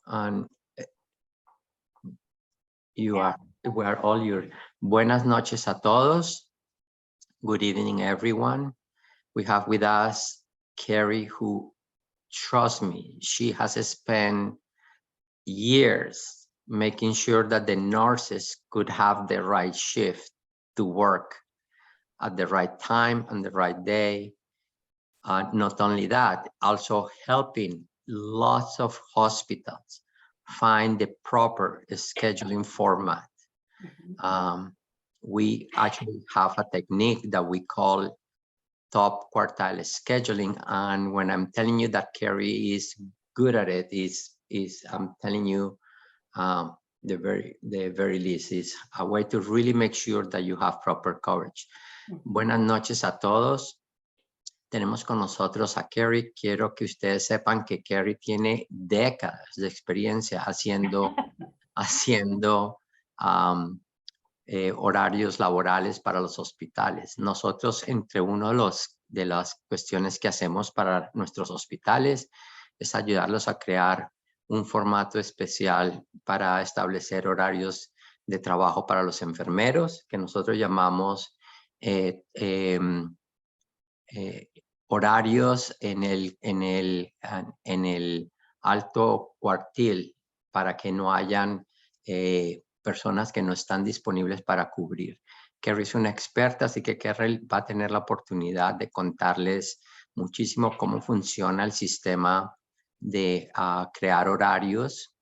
And we are all your. Buenas noches a todos. Good evening, everyone. We have with us Carrie, who, trust me, she has spent years making sure that the nurses could have the right shift to work at the right time and the right day. Not only that, also helping lots of hospitals find the proper scheduling format. We actually have a technique that we call top quartile scheduling. And when I'm telling you that Carrie is good at it, I'm telling you the very least is a way to really make sure that you have proper coverage. Buenas noches a todos. Tenemos con nosotros a Carrie. Quiero que ustedes sepan que Carrie tiene décadas de experiencia haciendo horarios laborales para los hospitales. Nosotros, entre uno de las cuestiones que hacemos para nuestros hospitales es ayudarlos a crear un formato especial para establecer horarios de trabajo para los enfermeros, que nosotros llamamos horarios en el alto cuartil, para que no hayan personas que no están disponibles para cubrir. Carrie es una experta, así que Carrie va a tener la oportunidad de contarles muchísimo cómo funciona el sistema de crear horarios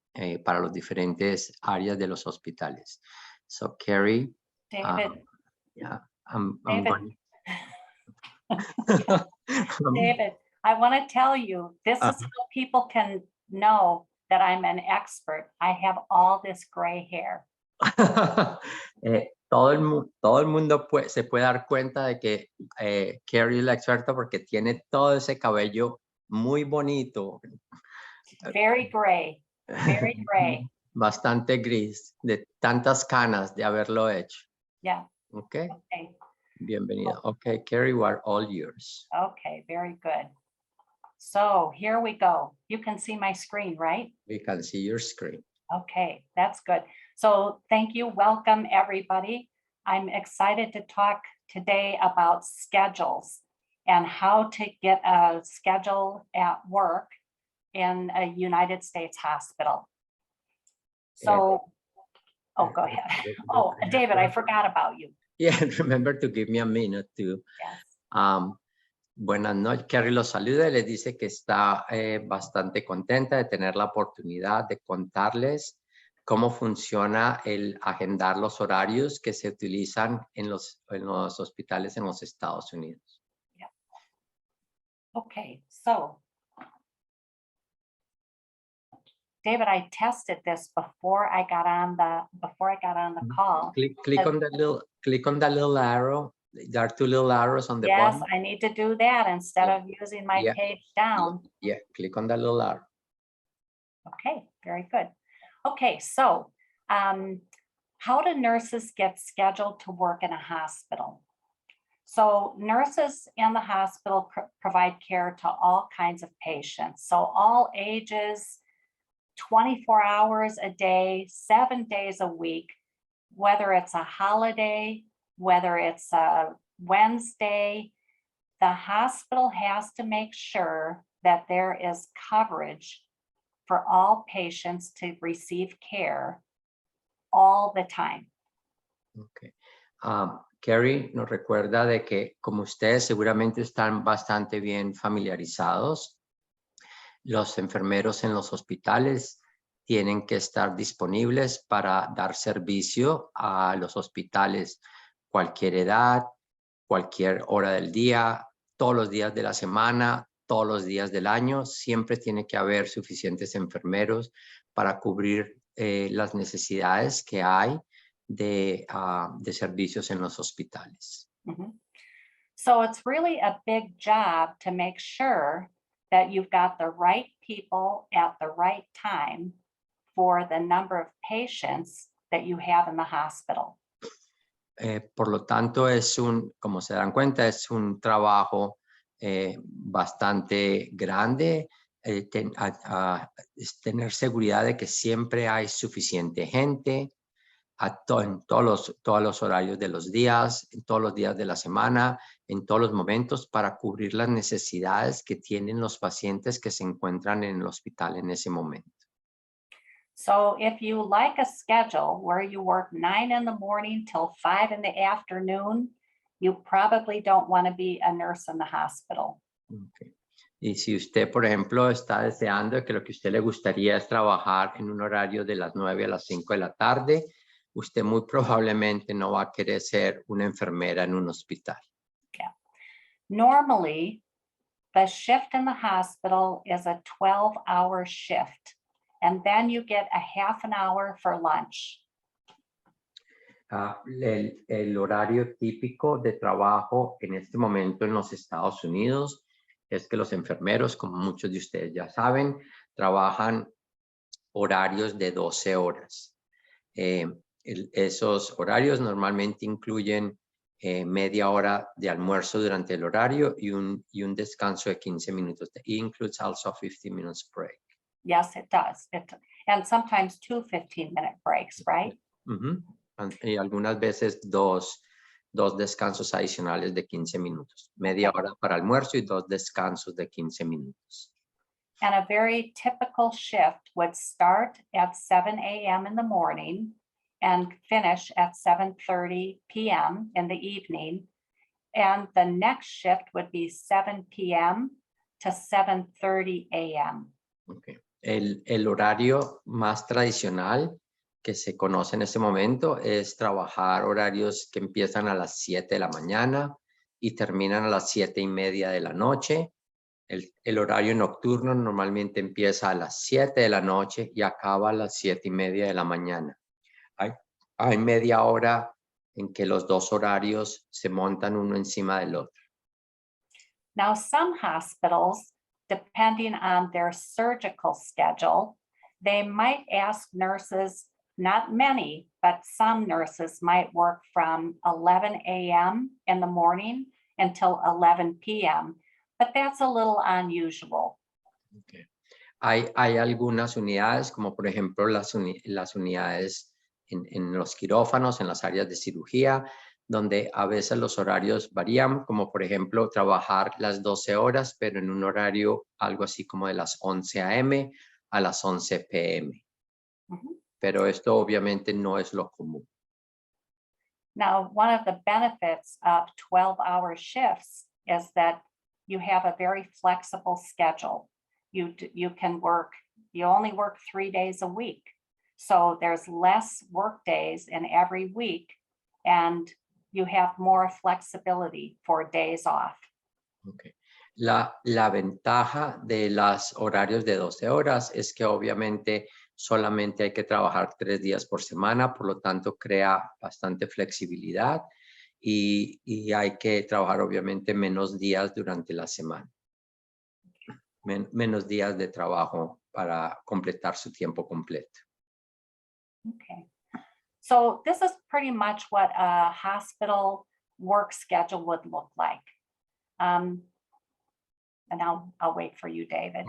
para los diferentes áreas de los hospitales. So, Carrie, David. I'm David. going. David, I want to tell you, this is how people can know that I'm an expert. I have all this gray hair. Todo el mundo se puede dar cuenta de que Carrie es la experta porque tiene todo ese cabello muy bonito. Very gray, very gray. Bastante gris, de tantas canas de haberlo hecho. Yeah. Okay. Okay. Bienvenida. Okay, Carrie, we are all yours. Okay, very good. So here we go. You can see my screen, right? We can see your screen. Okay, that's good. So thank you. Welcome, everybody. I'm excited to talk today about schedules and how to get a schedule at work in a United States hospital. So, oh, go ahead. Oh, David, I forgot about you. Yeah, remember to give me a minute to. Yes. Buenas noches, Carrie los saluda y les dice que está bastante contenta de tener la oportunidad de contarles cómo funciona el agendar los horarios que se utilizan en los hospitales en los Estados Unidos. Yeah. Okay, so David, I tested this before I got on the call. Click on that little arrow. There are two little arrows on the bottom. Yes, I need to do that instead of using my page down. Yeah, click on that little arrow. Okay, very good. Okay, so how do nurses get scheduled to work in a hospital? So nurses in the hospital provide care to all kinds of patients. So all ages, 24 hours a day, 7 days a week, whether it's a holiday, whether it's a Wednesday, the hospital has to make sure that there is coverage for all patients to receive care all the time. Okay. Carrie nos recuerda de que, como ustedes seguramente están bastante bien familiarizados, los enfermeros en los hospitales tienen que estar disponibles para dar servicio a los hospitales, cualquier edad, cualquier hora del día, todos los días de la semana, todos los días del año. Siempre tiene que haber suficientes enfermeros para cubrir las necesidades que hay de servicios en los hospitales. Mm-hmm. So it's really a big job to make sure that you've got the right people at the right time for the number of patients that you have in the hospital. Por lo tanto, como se dan cuenta, es un trabajo bastante grande es tener seguridad de que siempre hay suficiente gente en todos los horarios de los días, en todos los días de la semana, en todos los momentos para cubrir las necesidades que tienen los pacientes que se encuentran en el hospital en ese momento. So if you like a schedule where you work 9 in the morning till 5 in the afternoon, you probably don't want to be a nurse in the hospital. Okay. Y si usted, por ejemplo, está deseando que lo que a usted le gustaría es trabajar en un horario de las 9 a las 5 de la tarde, usted muy probablemente no va a querer ser una enfermera en un hospital. Normally, the shift in the hospital is a 12-hour shift, and then you get a half an hour for lunch. El horario típico de trabajo en este momento en los Estados Unidos es que los enfermeros, como muchos de ustedes ya saben, trabajan horarios de 12 horas. Esos horarios normalmente incluyen media hora de almuerzo durante el horario y un descanso de 15 minutos. It includes also 15 minutes break. Yes, it does. And sometimes 2 15-minute breaks, right? Y algunas veces dos descansos adicionales de 15 minutos. Media hora para almuerzo y 2 descansos de 15 minutos. And a very typical shift would start at 7 a.m. in the morning and finish at 7:30 p.m. in the evening. And the next shift would be 7 p.m. to 7:30 a.m. Okay. El horario más tradicional que se conoce en este momento es trabajar horarios que empiezan a las 7 de la mañana y terminan a las 7:30 de la noche. El horario nocturno normalmente empieza a las 7 de la noche y acaba a las 7:30 de la mañana. Hay media hora en que los dos horarios se montan uno encima del otro. Now, some hospitals, depending on their surgical schedule, they might ask nurses, not many, but some nurses might work from 11 a.m. in the morning until 11 p.m., but that's a little unusual. Okay. Hay algunas unidades, como por ejemplo las unidades en los quirófanos, en las áreas de cirugía, donde a veces los horarios varían, como por ejemplo trabajar las 12 horas, pero en un horario algo así como de las 11 a.m. a las 11 p.m. Pero esto obviamente no es lo común. Now, one of the benefits of 12-hour shifts is that you have a very flexible schedule. You only work 3 days a week. So there's less work days in every week, and you have more flexibility for days off. Okay. La ventaja de los horarios de 12 horas es que obviamente solamente hay que trabajar 3 días por semana, por lo tanto crea bastante flexibilidad y hay que trabajar obviamente menos días durante la semana. Menos días de trabajo para completar su tiempo completo. Okay. So this is pretty much what a hospital work schedule would look like. And I'll wait for you, David.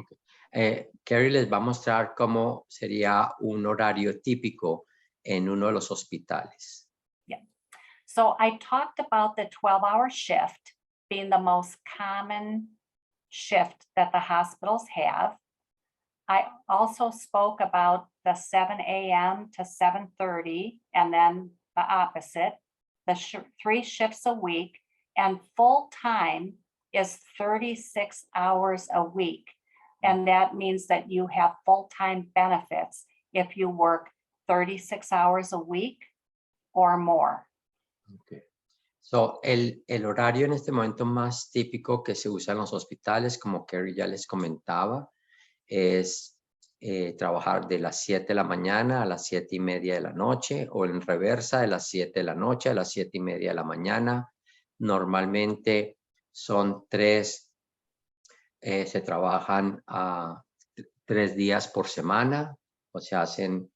Okay. Carrie les va a mostrar cómo sería un horario típico en uno de los hospitales. Yeah. So I talked about the 12-hour shift being the most common shift that the hospitals have. I also spoke about the 7 a.m. to 7:30, and then the opposite, the 3 shifts a week, and full time is 36 hours a week. And that means that you have full-time benefits if you work 36 hours a week or more. Okay. So, el horario en este momento más típico que se usa en los hospitales, como Carrie ya les comentaba, es trabajar de las 7 de la mañana a las 7:30 de la noche o en reversa de las 7 de la noche a las 7:30 de la mañana. Normalmente son 3, se trabajan 3 días por semana, o se hacen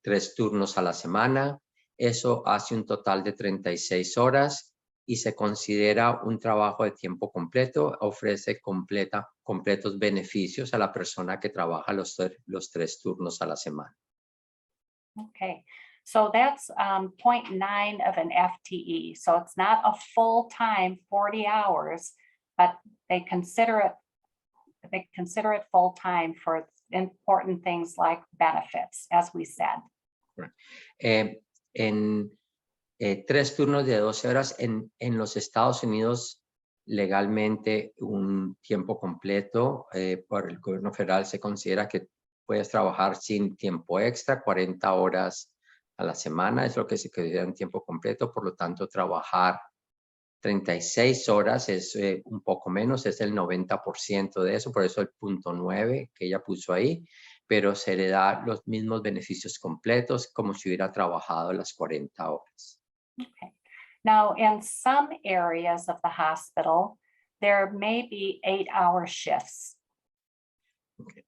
3 turnos a la semana. Eso hace un total de 36 horas y se considera un trabajo de tiempo completo, ofrece completos beneficios a la persona que trabaja los 3 turnos a la semana. Okay, so that's 0.9 of an FTE. So it's not a full-time 40 hours, but they consider it full-time for important things like benefits, as we said. En 3 turnos de 12 horas en los Estados Unidos, legalmente un tiempo completo por el gobierno federal se considera que puedes trabajar sin tiempo extra, 40 horas a la semana es lo que se considera un tiempo completo, por lo tanto trabajar 36 horas es un poco menos, es el 90% de eso, por eso el punto 9 que ella puso ahí, pero se le da los mismos beneficios completos como si hubiera trabajado las 40 horas. Okay. Now, in some areas of the hospital, there may be 8-hour shifts.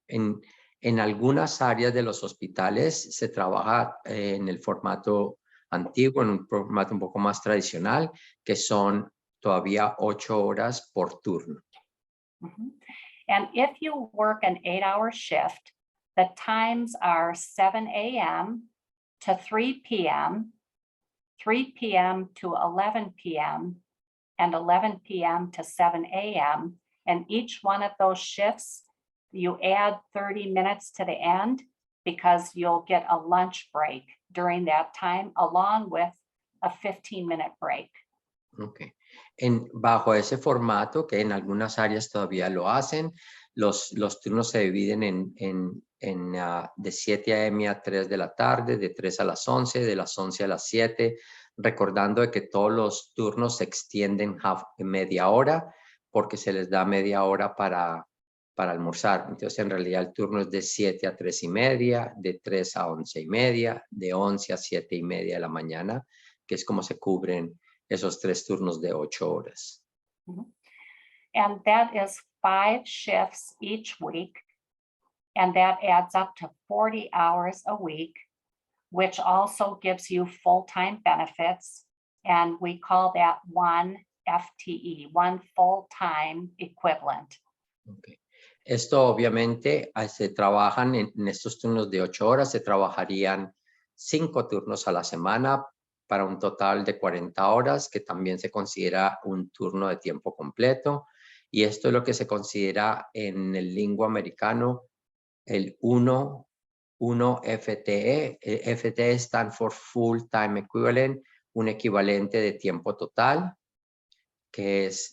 En algunas áreas de los hospitales se trabaja en el formato antiguo, en un formato un poco más tradicional, que son todavía 8 horas por turno. And if you work an 8-hour shift, the times are 7 a.m. to 3 p.m., 3 p.m. to 11 p.m., and 11 p.m. to 7 a.m. And each one of those shifts, you add 30 minutes to the end because you'll get a lunch break during that time, along with a 15-minute break. Okay. Bajo ese formato, que en algunas áreas todavía lo hacen, los turnos se dividen de 7 a.m. a 3 de la tarde, de 3 a las 11, de las 11 a las 7, recordando de que todos los turnos se extienden media hora, porque se les da media hora para almorzar. Entonces, en realidad, el turno es de 7 a 3 y media, de 3 a 11 y media, de 11 a 7 y media de la mañana, que es como se cubren esos 3 turnos de 8 horas. And that is 5 shifts each week. And that adds up to 40 hours a week, which also gives you full-time benefits. And we call that one FTE, one full-time equivalent. Okay. Esto obviamente se trabajan en estos turnos de 8 horas, se trabajarían 5 turnos a la semana para un total de 40 horas, que también se considera un turno de tiempo completo. Y esto es lo que se considera en el lingua americano el 1 FTE. FTE stand for Full Time Equivalent, un equivalente de tiempo total, que es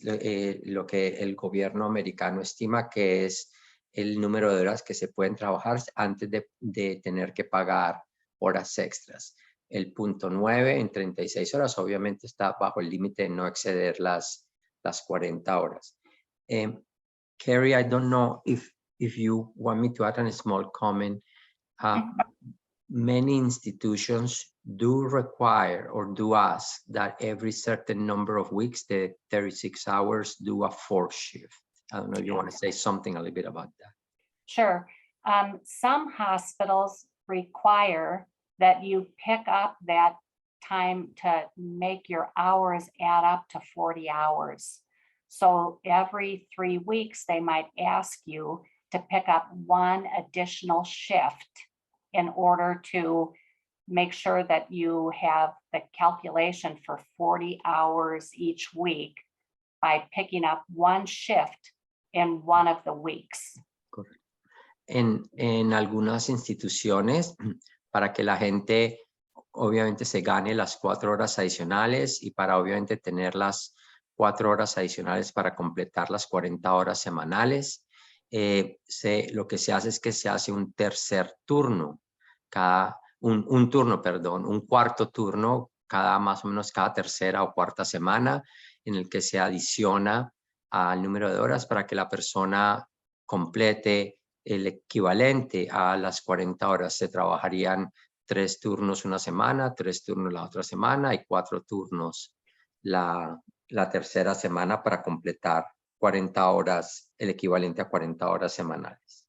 lo que el gobierno americano estima que es el número de horas que se pueden trabajar antes de tener que pagar horas extras. El punto 9 en 36 horas obviamente está bajo el límite de no exceder las 40 horas. Carrie, I don't know if you want me to add a small comment. Many institutions do require or do ask that every certain number of weeks, the 36 hours, do a 4th shift. I don't know if you want to say something a little bit about that. Sure. Some hospitals require that you pick up that time to make your hours add up to 40 hours. So every 3 weeks, they might ask you to pick up 1 additional shift in order to make sure that you have the calculation for 40 hours each week by picking up 1 shift in one of the weeks. Correcto. En algunas instituciones, para que la gente obviamente se gane las 4 horas adicionales y para obviamente tener las 4 horas adicionales para completar las 40 horas semanales, lo que se hace es que se hace un tercer turno, un cuarto turno más o menos cada tercera o cuarta semana, en el que se adiciona al número de horas para que la persona complete el equivalente a las 40 horas. Se trabajarían 3 turnos una semana, 3 turnos la otra semana y 4 turnos la tercera semana para completar 40 horas, el equivalente a 40 horas semanales.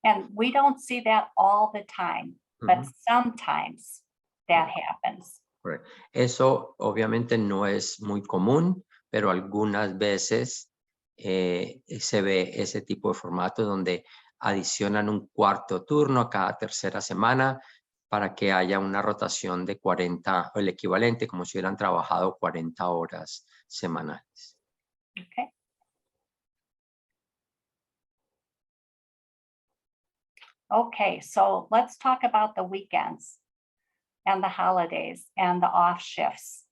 And we don't see that all the time, but sometimes that happens. Correcto. Eso obviamente no es muy común, pero algunas veces se ve ese tipo de formato donde adicionan un cuarto turno cada tercera semana para que haya una rotación de 40 o el equivalente, como si hubieran trabajado 40 horas semanales. Okay. Okay, so let's talk about the weekends and the holidays and the off shifts.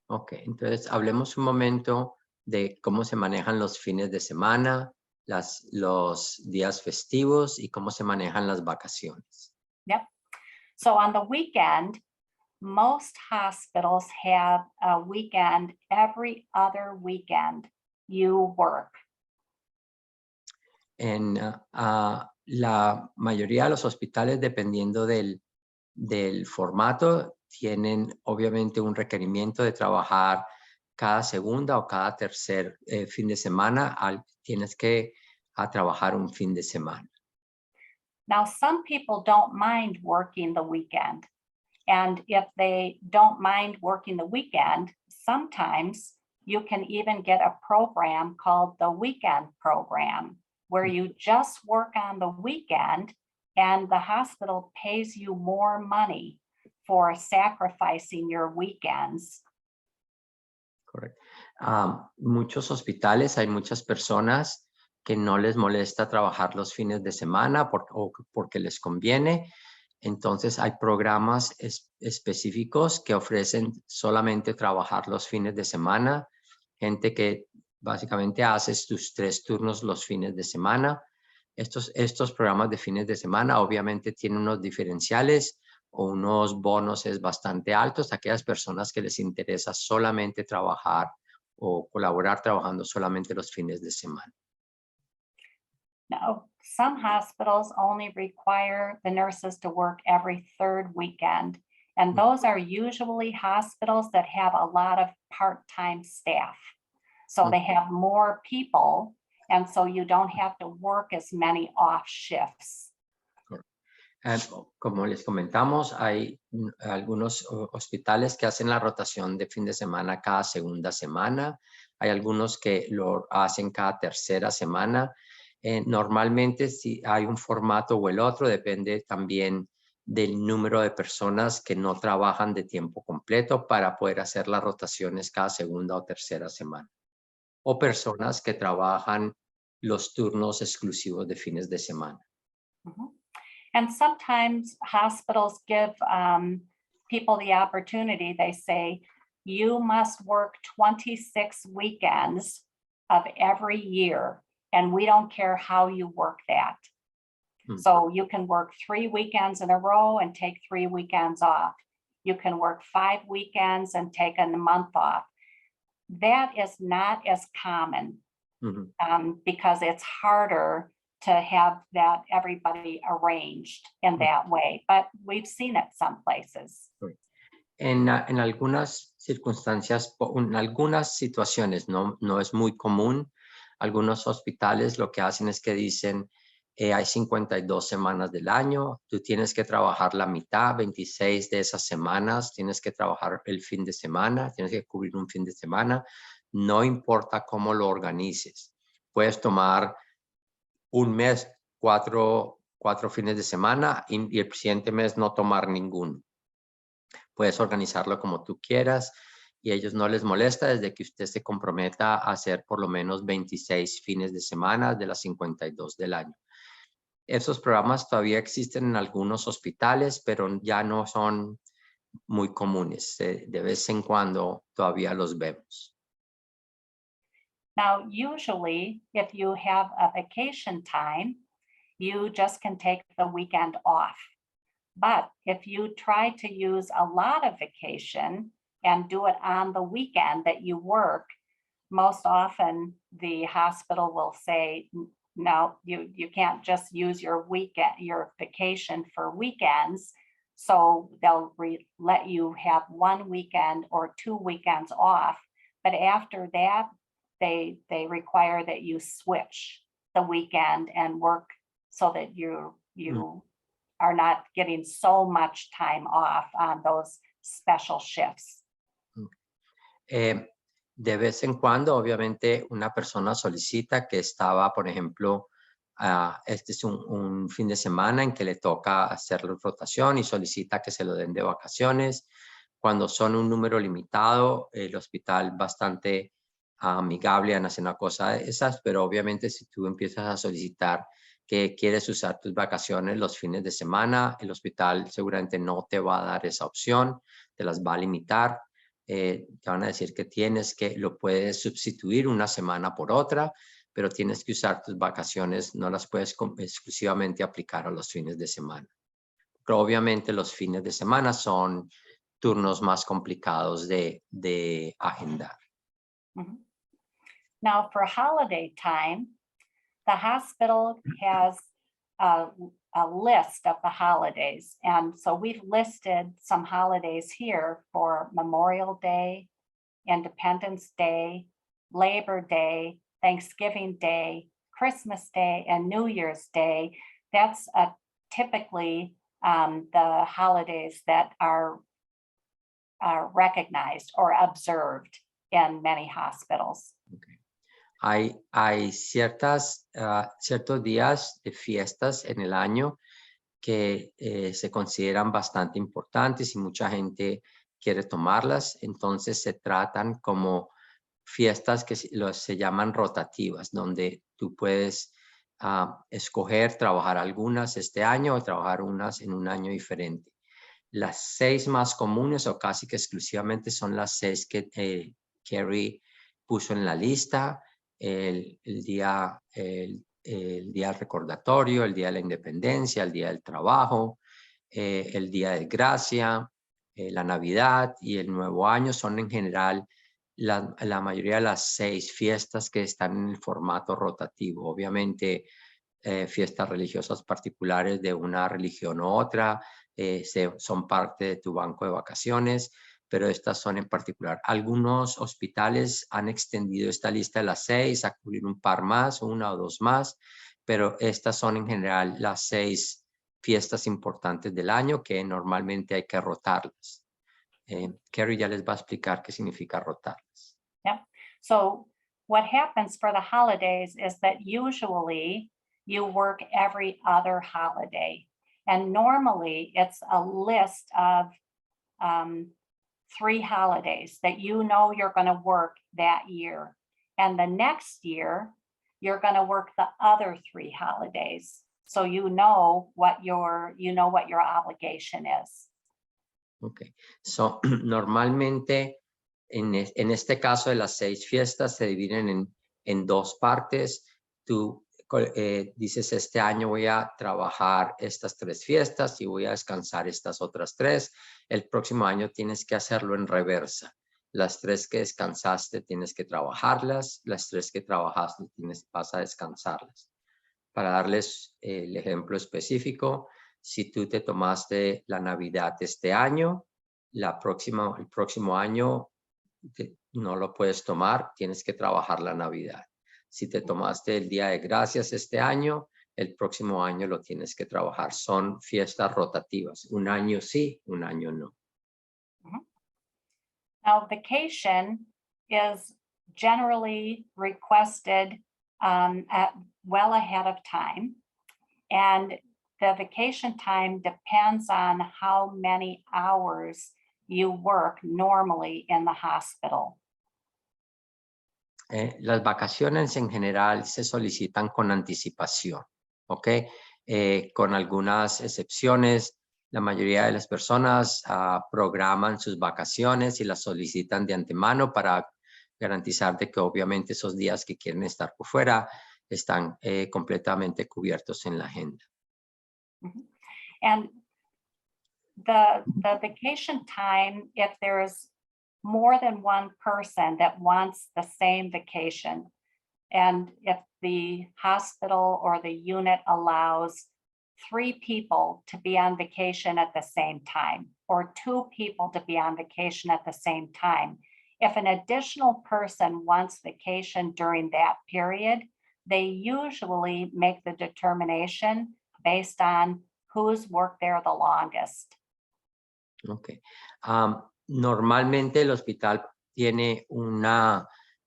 Ok, entonces hablemos un momento de cómo se manejan los fines de semana, los días festivos y cómo se manejan las vacaciones. Yep. So on the weekend, most hospitals have a weekend every other weekend you work. En la mayoría de los hospitales, dependiendo del formato, tienen obviamente un requerimiento de trabajar cada segunda o cada tercer fin de semana. Tienes que trabajar un fin de semana. Now, some people don't mind working the weekend. And if they don't mind working the weekend, sometimes you can even get a program called the weekend program, where you just work on the weekend and the hospital pays you more money for sacrificing your weekends. Correcto. Muchos hospitales, hay muchas personas que no les molesta trabajar los fines de semana porque les conviene. Entonces hay programas específicos que ofrecen solamente trabajar los fines de semana. Gente que básicamente haces tus 3 turnos los fines de semana. Estos programas de fines de semana obviamente tienen unos diferenciales o unos bonos bastante altos a aquellas personas que les interesa solamente trabajar o colaborar trabajando solamente los fines de semana. Now, some hospitals only require the nurses to work every third weekend, and those are usually hospitals that have a lot of part-time staff. So they have more people, and so you don't have to work as many off shifts. Como les comentamos, hay algunos hospitales que hacen la rotación de fin de semana cada segunda semana. Hay algunos que lo hacen cada tercera semana. Normalmente, si hay un formato o el otro, depende también del número de personas que no trabajan de tiempo completo para poder hacer las rotaciones cada segunda o tercera semana. O personas que trabajan los turnos exclusivos de fines de semana. Mhm. And sometimes hospitals give people the opportunity. They say, you must work 26 weekends of every year, and we don't care how you work that. So you can work 3 weekends in a row and take 3 weekends off. You can work 5 weekends and take a month off. That is not as common because it's harder to have that everybody arranged in that way, but we've seen it some places. En algunas circunstancias, en algunas situaciones no es muy común. Algunos hospitales lo que hacen es que dicen, hay 52 semanas del año, tú tienes que trabajar la mitad, 26 de esas semanas, tienes que trabajar el fin de semana, tienes que cubrir un fin de semana, no importa cómo lo organices. Puedes tomar un mes, cuatro fines de semana y el siguiente mes no tomar ninguno. Puedes organizarlo como tú quieras y a ellos no les molesta desde que usted se comprometa a hacer por lo menos 26 fines de semana de las 52 del año. Esos programas todavía existen en algunos hospitales, pero ya no son muy comunes. De vez en cuando todavía los vemos. Now, usually, if you have a vacation time, you just can take the weekend off. But if you try to use a lot of vacation and do it on the weekend that you work, most often the hospital will say, no, you can't just use your vacation for weekends. So they'll let you have 1 weekend or 2 weekends off. But after that, they require that you switch the weekend and work so that you are not getting so much time off on those special shifts? De vez en cuando, obviamente, una persona solicita que estaba, por ejemplo, este es un fin de semana en que le toca hacer la rotación y solicita que se lo den de vacaciones. Cuando son un número limitado, el hospital bastante amigable en hacer una cosa de esas, pero obviamente si tú empiezas a solicitar que quieres usar tus vacaciones los fines de semana, el hospital seguramente no te va a dar esa opción, te las va a limitar. Te van a decir que lo puedes sustituir una semana por otra, pero tienes que usar tus vacaciones, no las puedes exclusivamente aplicar a los fines de semana. Pero obviamente los fines de semana son turnos más complicados de agendar. Mhm. Now, for holiday time, the hospital has a, a list of the holidays. And so we've listed some holidays here for Memorial Day, Independence Day, Labor Day, Thanksgiving Day, Christmas Day, and New Year's Day. That's typically the holidays that are recognized or observed in many hospitals. Okay. Hay ciertos días de fiestas en el año que se consideran bastante importantes y mucha gente quiere tomarlas. Entonces se tratan como fiestas que se llaman rotativas, donde tú puedes escoger trabajar algunas este año o trabajar unas en un año diferente. Las 6 más comunes o casi que exclusivamente son las 6 que Carrie puso en la lista. El día recordatorio, el día de la independencia, el día del trabajo, el día de gracia, la Navidad y el Nuevo Año son en general la mayoría de las 6 fiestas que están en el formato rotativo. Obviamente, fiestas religiosas particulares de una religión u otra son parte de tu banco de vacaciones, pero estas son en particular. Algunos hospitales han extendido esta lista de las 6 a cubrir un par más, 1 o 2 más, pero estas son en general las 6 fiestas importantes del año que normalmente hay que rotarlas. Carrie ya les va a explicar qué significa rotarlas. Yeah. So what happens for the holidays is that usually you work every other holiday. And normally it's a list of 3 holidays that you know you're going to work that year. And the next year, you're going to work the other 3 holidays. So you know what your obligation is. Okay. So, normalmente en este caso de las 6 fiestas se dividen en 2 partes. Tú dices, este año voy a trabajar estas 3 fiestas y voy a descansar estas otras 3. El próximo año tienes que hacerlo en reversa. Las 3 que descansaste tienes que trabajarlas, las 3 que trabajaste vas a descansarlas. Para darles el ejemplo específico, si tú te tomaste la Navidad este año, el próximo año no lo puedes tomar, tienes que trabajar la Navidad. Si te tomaste el Día de Gracias este año, el próximo año lo tienes que trabajar. Son fiestas rotativas. Un año sí, un año no. Now, vacation is generally requested well ahead of time. And the vacation time depends on how many hours you work normally in the hospital. Las vacaciones en general se solicitan con anticipación, ¿ok? Con algunas excepciones, la mayoría de las personas programan sus vacaciones y las solicitan de antemano para garantizar de que obviamente esos días que quieren estar por fuera están completamente cubiertos en la agenda. And the vacation time, if there's more than one person that wants the same vacation, and if the hospital or the unit allows 3 people to be on vacation at the same time, or 2 people to be on vacation at the same time, if an additional person wants vacation during that period, they usually make the determination based on who's worked there the longest. Ok. Normalmente el hospital tiene un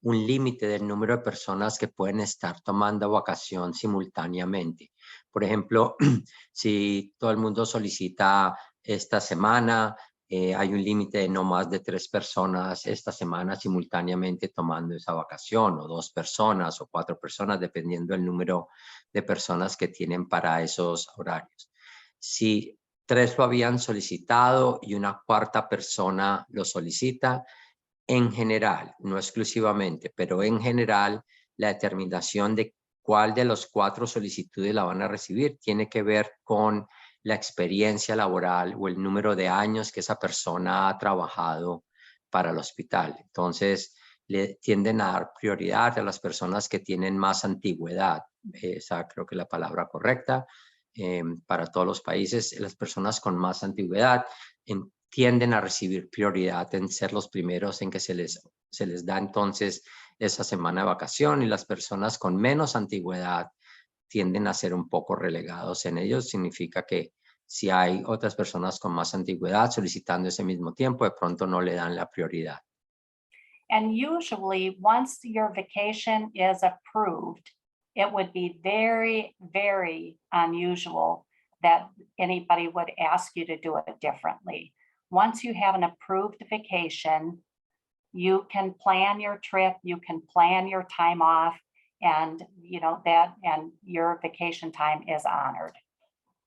límite del número de personas que pueden estar tomando vacación simultáneamente. Por ejemplo, si todo el mundo solicita esta semana, hay un límite de no más de 3 personas esta semana simultáneamente tomando esa vacación, o 2 personas o 4 personas, dependiendo del número de personas que tienen para esos horarios. Si 3 lo habían solicitado y una cuarta persona lo solicita, en general, no exclusivamente, pero en general, la determinación de cuál de los 4 solicitudes la van a recibir tiene que ver con la experiencia laboral o el número de años que esa persona ha trabajado para el hospital. Entonces, le tienden a dar prioridad a las personas que tienen más antigüedad. Esa creo que es la palabra correcta. Para todos los países, las personas con más antigüedad tienden a recibir prioridad en ser los primeros en que se les da entonces esa semana de vacación, y las personas con menos antigüedad tienden a ser un poco relegados en ellos. Significa que si hay otras personas con más antigüedad solicitando ese mismo tiempo, de pronto no le dan la prioridad. And usually, once your vacation is approved, it would be very, very unusual that anybody would ask you to do it differently. Once you have an approved vacation, you can plan your trip, you can plan your time off, and and your vacation time is honored.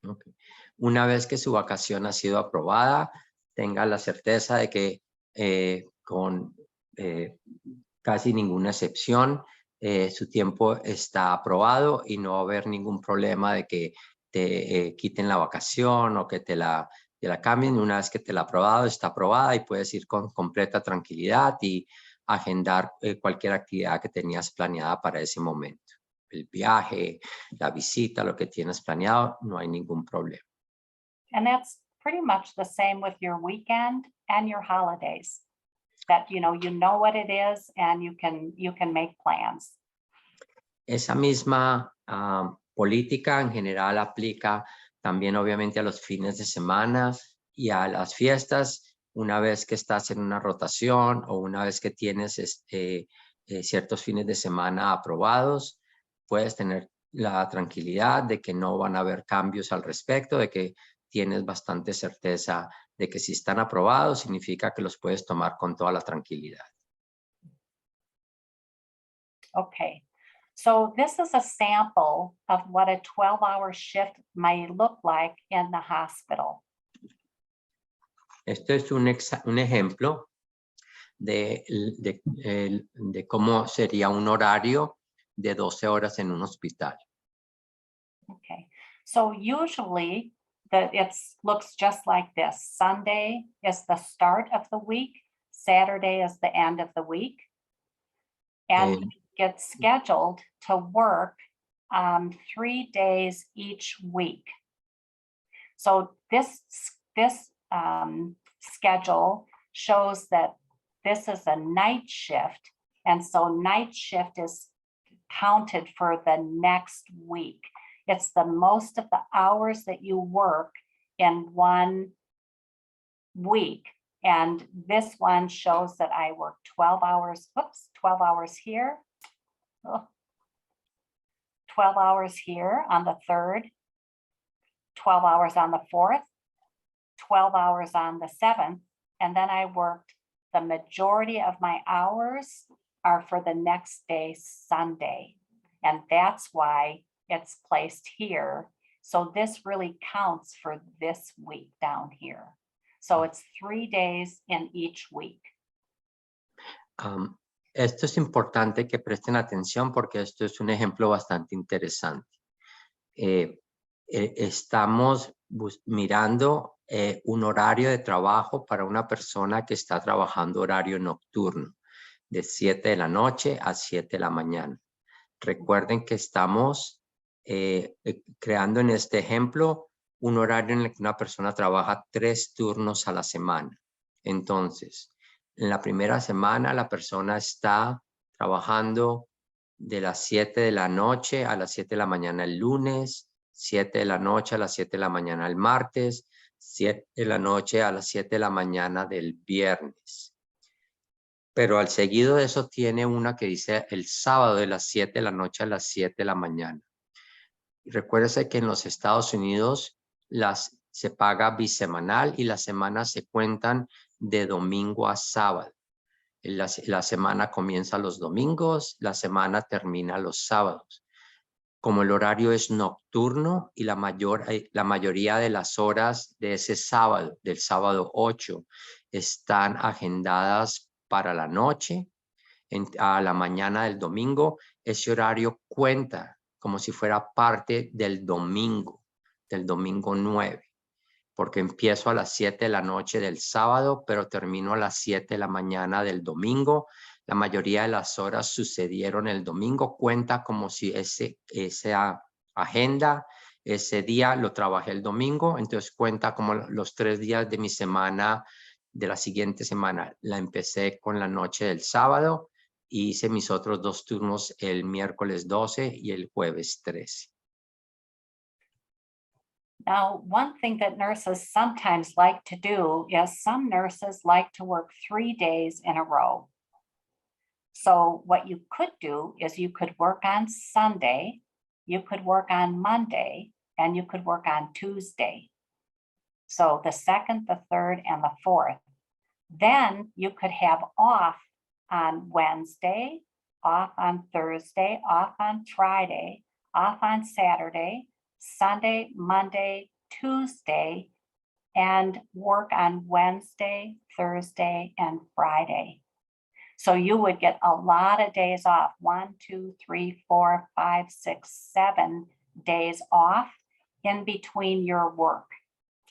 Okay. Una vez que su vacación ha sido aprobada, tenga la certeza de que con casi ninguna excepción, su tiempo está aprobado y no va a haber ningún problema de que te quiten la vacación o que te la cambien. Una vez que te la ha aprobado, está aprobada y puedes ir con completa tranquilidad y agendar cualquier actividad que tenías planeada para ese momento. El viaje, la visita, lo que tienes planeado, no hay ningún problema. And that's pretty much the same with your weekend and your holidays. That you know what it is, and you can make plans. Esa misma política en general aplica también obviamente a los fines de semana y a las fiestas. Una vez que estás en una rotación o una vez que tienes ciertos fines de semana aprobados, puedes tener la tranquilidad de que no van a haber cambios al respecto, de que tienes bastante certeza de que si están aprobados significa que los puedes tomar con toda la tranquilidad. Okay. So this is a sample of what a 12-hour shift might look like in the hospital. Esto es un ejemplo de cómo sería un horario de 12 horas en un hospital. Okay. So usually it looks just like this. Sunday is the start of the week. Saturday is the end of the week. And you get scheduled to work 3 days each week. So this schedule shows that this is a night shift. And so night shift is counted for the next week. It's the most of the hours that you work in one week. And this one shows that I work 12 hours, 12 hours here. 12 hours here on the 3rd, 12 hours on the 4th, 12 hours on the 7th. And then I worked the majority of my hours are for the next day, Sunday. And that's why it's placed here. So this really counts for this week down here. So it's 3 days in each week. Esto es importante que presten atención porque esto es un ejemplo bastante interesante. Estamos mirando un horario de trabajo para una persona que está trabajando horario nocturno, de 7 de la noche a 7 de la mañana. Recuerden que estamos creando en este ejemplo un horario en el que una persona trabaja 3 turnos a la semana. Entonces, en la primera semana la persona está trabajando de las 7 de la noche a las 7 de la mañana el lunes, 7 de la noche a las 7 de la mañana el martes, 7 de la noche a las 7 de la mañana del viernes. Pero al seguido de eso tiene una que dice el sábado de las 7 de la noche a las 7 de la mañana. Y recuérdese que en los Estados Unidos se paga bisemanal y las semanas se cuentan de domingo a sábado. La semana comienza los domingos, la semana termina los sábados. Como el horario es nocturno y la mayoría de las horas de ese sábado, del sábado 8, están agendadas para la noche, a la mañana del domingo, ese horario cuenta como si fuera parte del domingo 9, porque empiezo a las 7 de la noche del sábado, pero termino a las 7 de la mañana del domingo. La mayoría de las horas sucedieron el domingo, cuenta como si esa agenda, ese día lo trabajé el domingo, entonces cuenta como los 3 días de mi semana, de la siguiente semana. La empecé con la noche del sábado y hice mis otros 2 turnos el miércoles 12 y el jueves 13. Now, one thing that nurses sometimes like to do is some nurses like to work 3 days in a row. So what you could do is you could work on Sunday, you could work on Monday, and you could work on Tuesday. So the 2nd, the 3rd, and the 4th. Then you could have off on Wednesday, off on Thursday, off on Friday, off on Saturday, Sunday, Monday, Tuesday, and work on Wednesday, Thursday, and Friday. So you would get a lot of days off, 1, 2, 3, 4, 5, 6, 7 days off in between your work.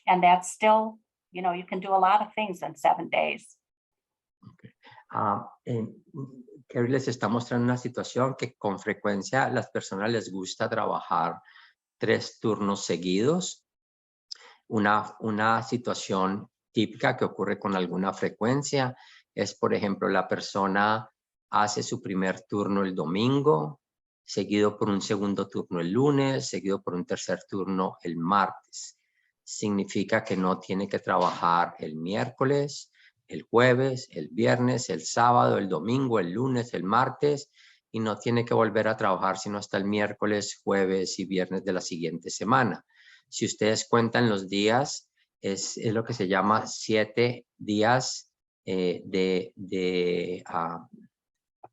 And that's still, you can do a lot of things in 7 days. Kerry les está mostrando una situación que con frecuencia a las personas les gusta trabajar 3 turnos seguidos. Una situación típica que ocurre con alguna frecuencia es, por ejemplo, la persona hace su primer turno el domingo, seguido por un segundo turno el lunes, seguido por un tercer turno el martes. Significa que no tiene que trabajar el miércoles, el jueves, el viernes, el sábado, el domingo, el lunes, el martes, y no tiene que volver a trabajar sino hasta el miércoles, jueves y viernes de la siguiente semana. Si ustedes cuentan los días, es lo que se llama 7 días de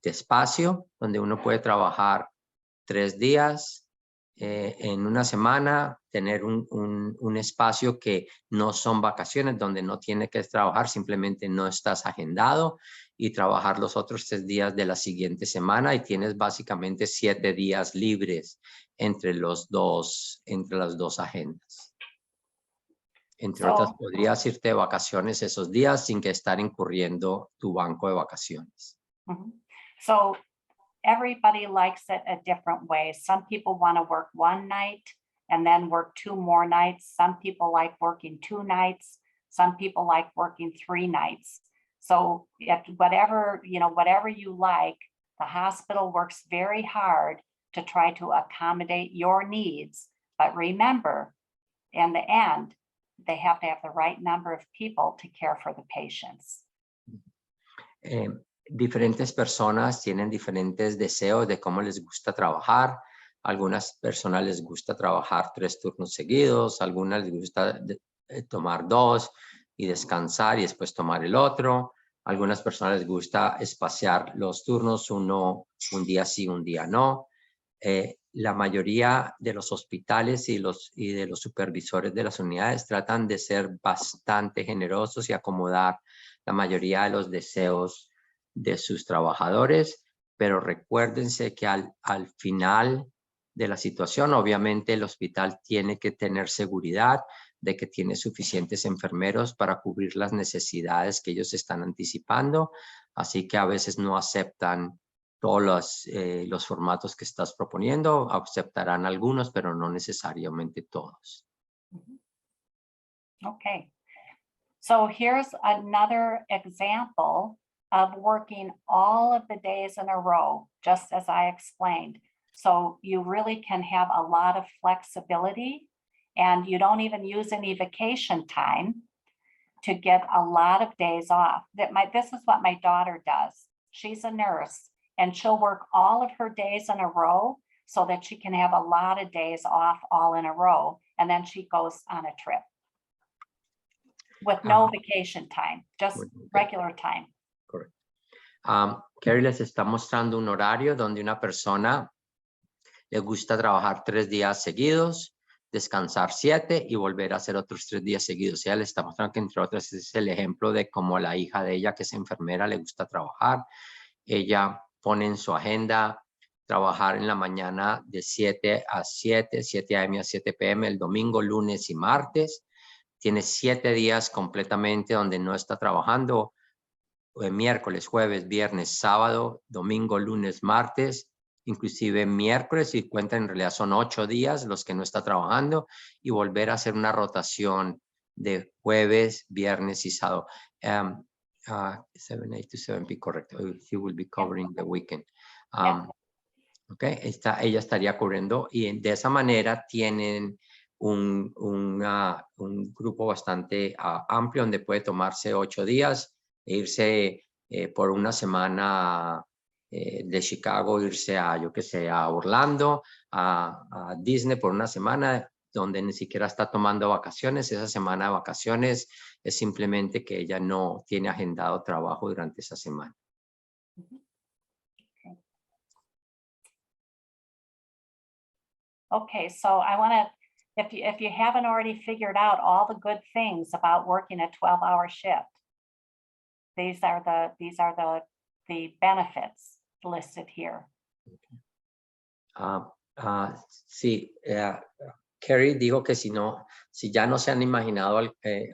espacio, donde uno puede trabajar 3 días en una semana, tener un espacio que no son vacaciones, donde no tiene que trabajar, simplemente no estás agendado, y trabajar los otros 3 días de la siguiente semana, y tienes básicamente 7 días libres entre las dos agendas. Entre otras, podrías irte de vacaciones esos días sin que estar incurriendo tu banco de vacaciones. So everybody likes it a different way. Some people want to work one night and then work 2 more nights. Some people like working 2 nights. Some people like working 3 nights. So if whatever you like, the hospital works very hard to try to accommodate your needs. But remember, in the end, they have to have the right number of people to care for the patients. Diferentes personas tienen diferentes deseos de cómo les gusta trabajar. Algunas personas les gusta trabajar 3 turnos seguidos, algunas les gusta tomar 2 y descansar y después tomar el otro. Algunas personas les gusta espaciar los turnos, un día sí, un día no. La mayoría de los hospitales y de los supervisores de las unidades tratan de ser bastante generosos y acomodar la mayoría de los deseos de sus trabajadores, pero recuérdense que al final de la situación, obviamente el hospital tiene que tener seguridad de que tiene suficientes enfermeros para cubrir las necesidades que ellos están anticipando, así que a veces no aceptan todos los formatos que estás proponiendo, aceptarán algunos, pero no necesariamente todos. Okay, so here's another example of working all of the days in a row, just as I explained. So you really can have a lot of flexibility and you don't even use any vacation time to get a lot of days off. This is what my daughter does. She's a nurse and she'll work all of her days in a row so that she can have a lot of days off all in a row. And then she goes on a trip with no vacation time, just regular time. Correcto. Carrie les está mostrando un horario donde una persona le gusta trabajar 3 días seguidos, descansar 7 y volver a hacer otros 3 días seguidos. Ella le está mostrando que, entre otras, ese es el ejemplo de cómo la hija de ella, que es enfermera, le gusta trabajar. Ella pone en su agenda trabajar en la mañana de 7 a 7, 7 a.m. a 7 p.m. el domingo, lunes y martes. Tiene 7 días completamente donde no está trabajando. Miércoles, jueves, viernes, sábado, domingo, lunes, martes. Inclusive miércoles, y cuenta, en realidad son 8 días los que no está trabajando, y volver a hacer una rotación de jueves, viernes y sábado. 7 a to 7 p, correcto. He will be covering the weekend. Okay, ella estaría cubriendo, y de esa manera tienen un grupo bastante amplio donde puede tomarse 8 días e irse por una semana de Chicago, irse a, yo que sé, a Orlando, a Disney por una semana, donde ni siquiera está tomando vacaciones. Esa semana de vacaciones es simplemente que ella no tiene agendado trabajo durante esa semana. Okay, so I want to, if you haven't already figured out all the good things about working a 12-hour shift, these are the benefits listed here. Sí, Carrie dijo que si ya no se han imaginado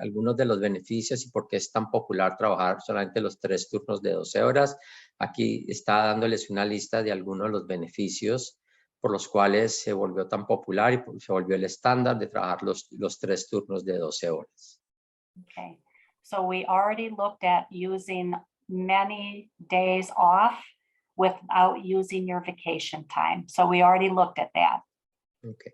algunos de los beneficios y por qué es tan popular trabajar solamente los 3 turnos de 12 horas, aquí está dándoles una lista de algunos de los beneficios por los cuales se volvió tan popular y se volvió el estándar de trabajar los 3 turnos de 12 horas. Okay, so we already looked at using many days off without using your vacation time. So we already looked at that. Okay.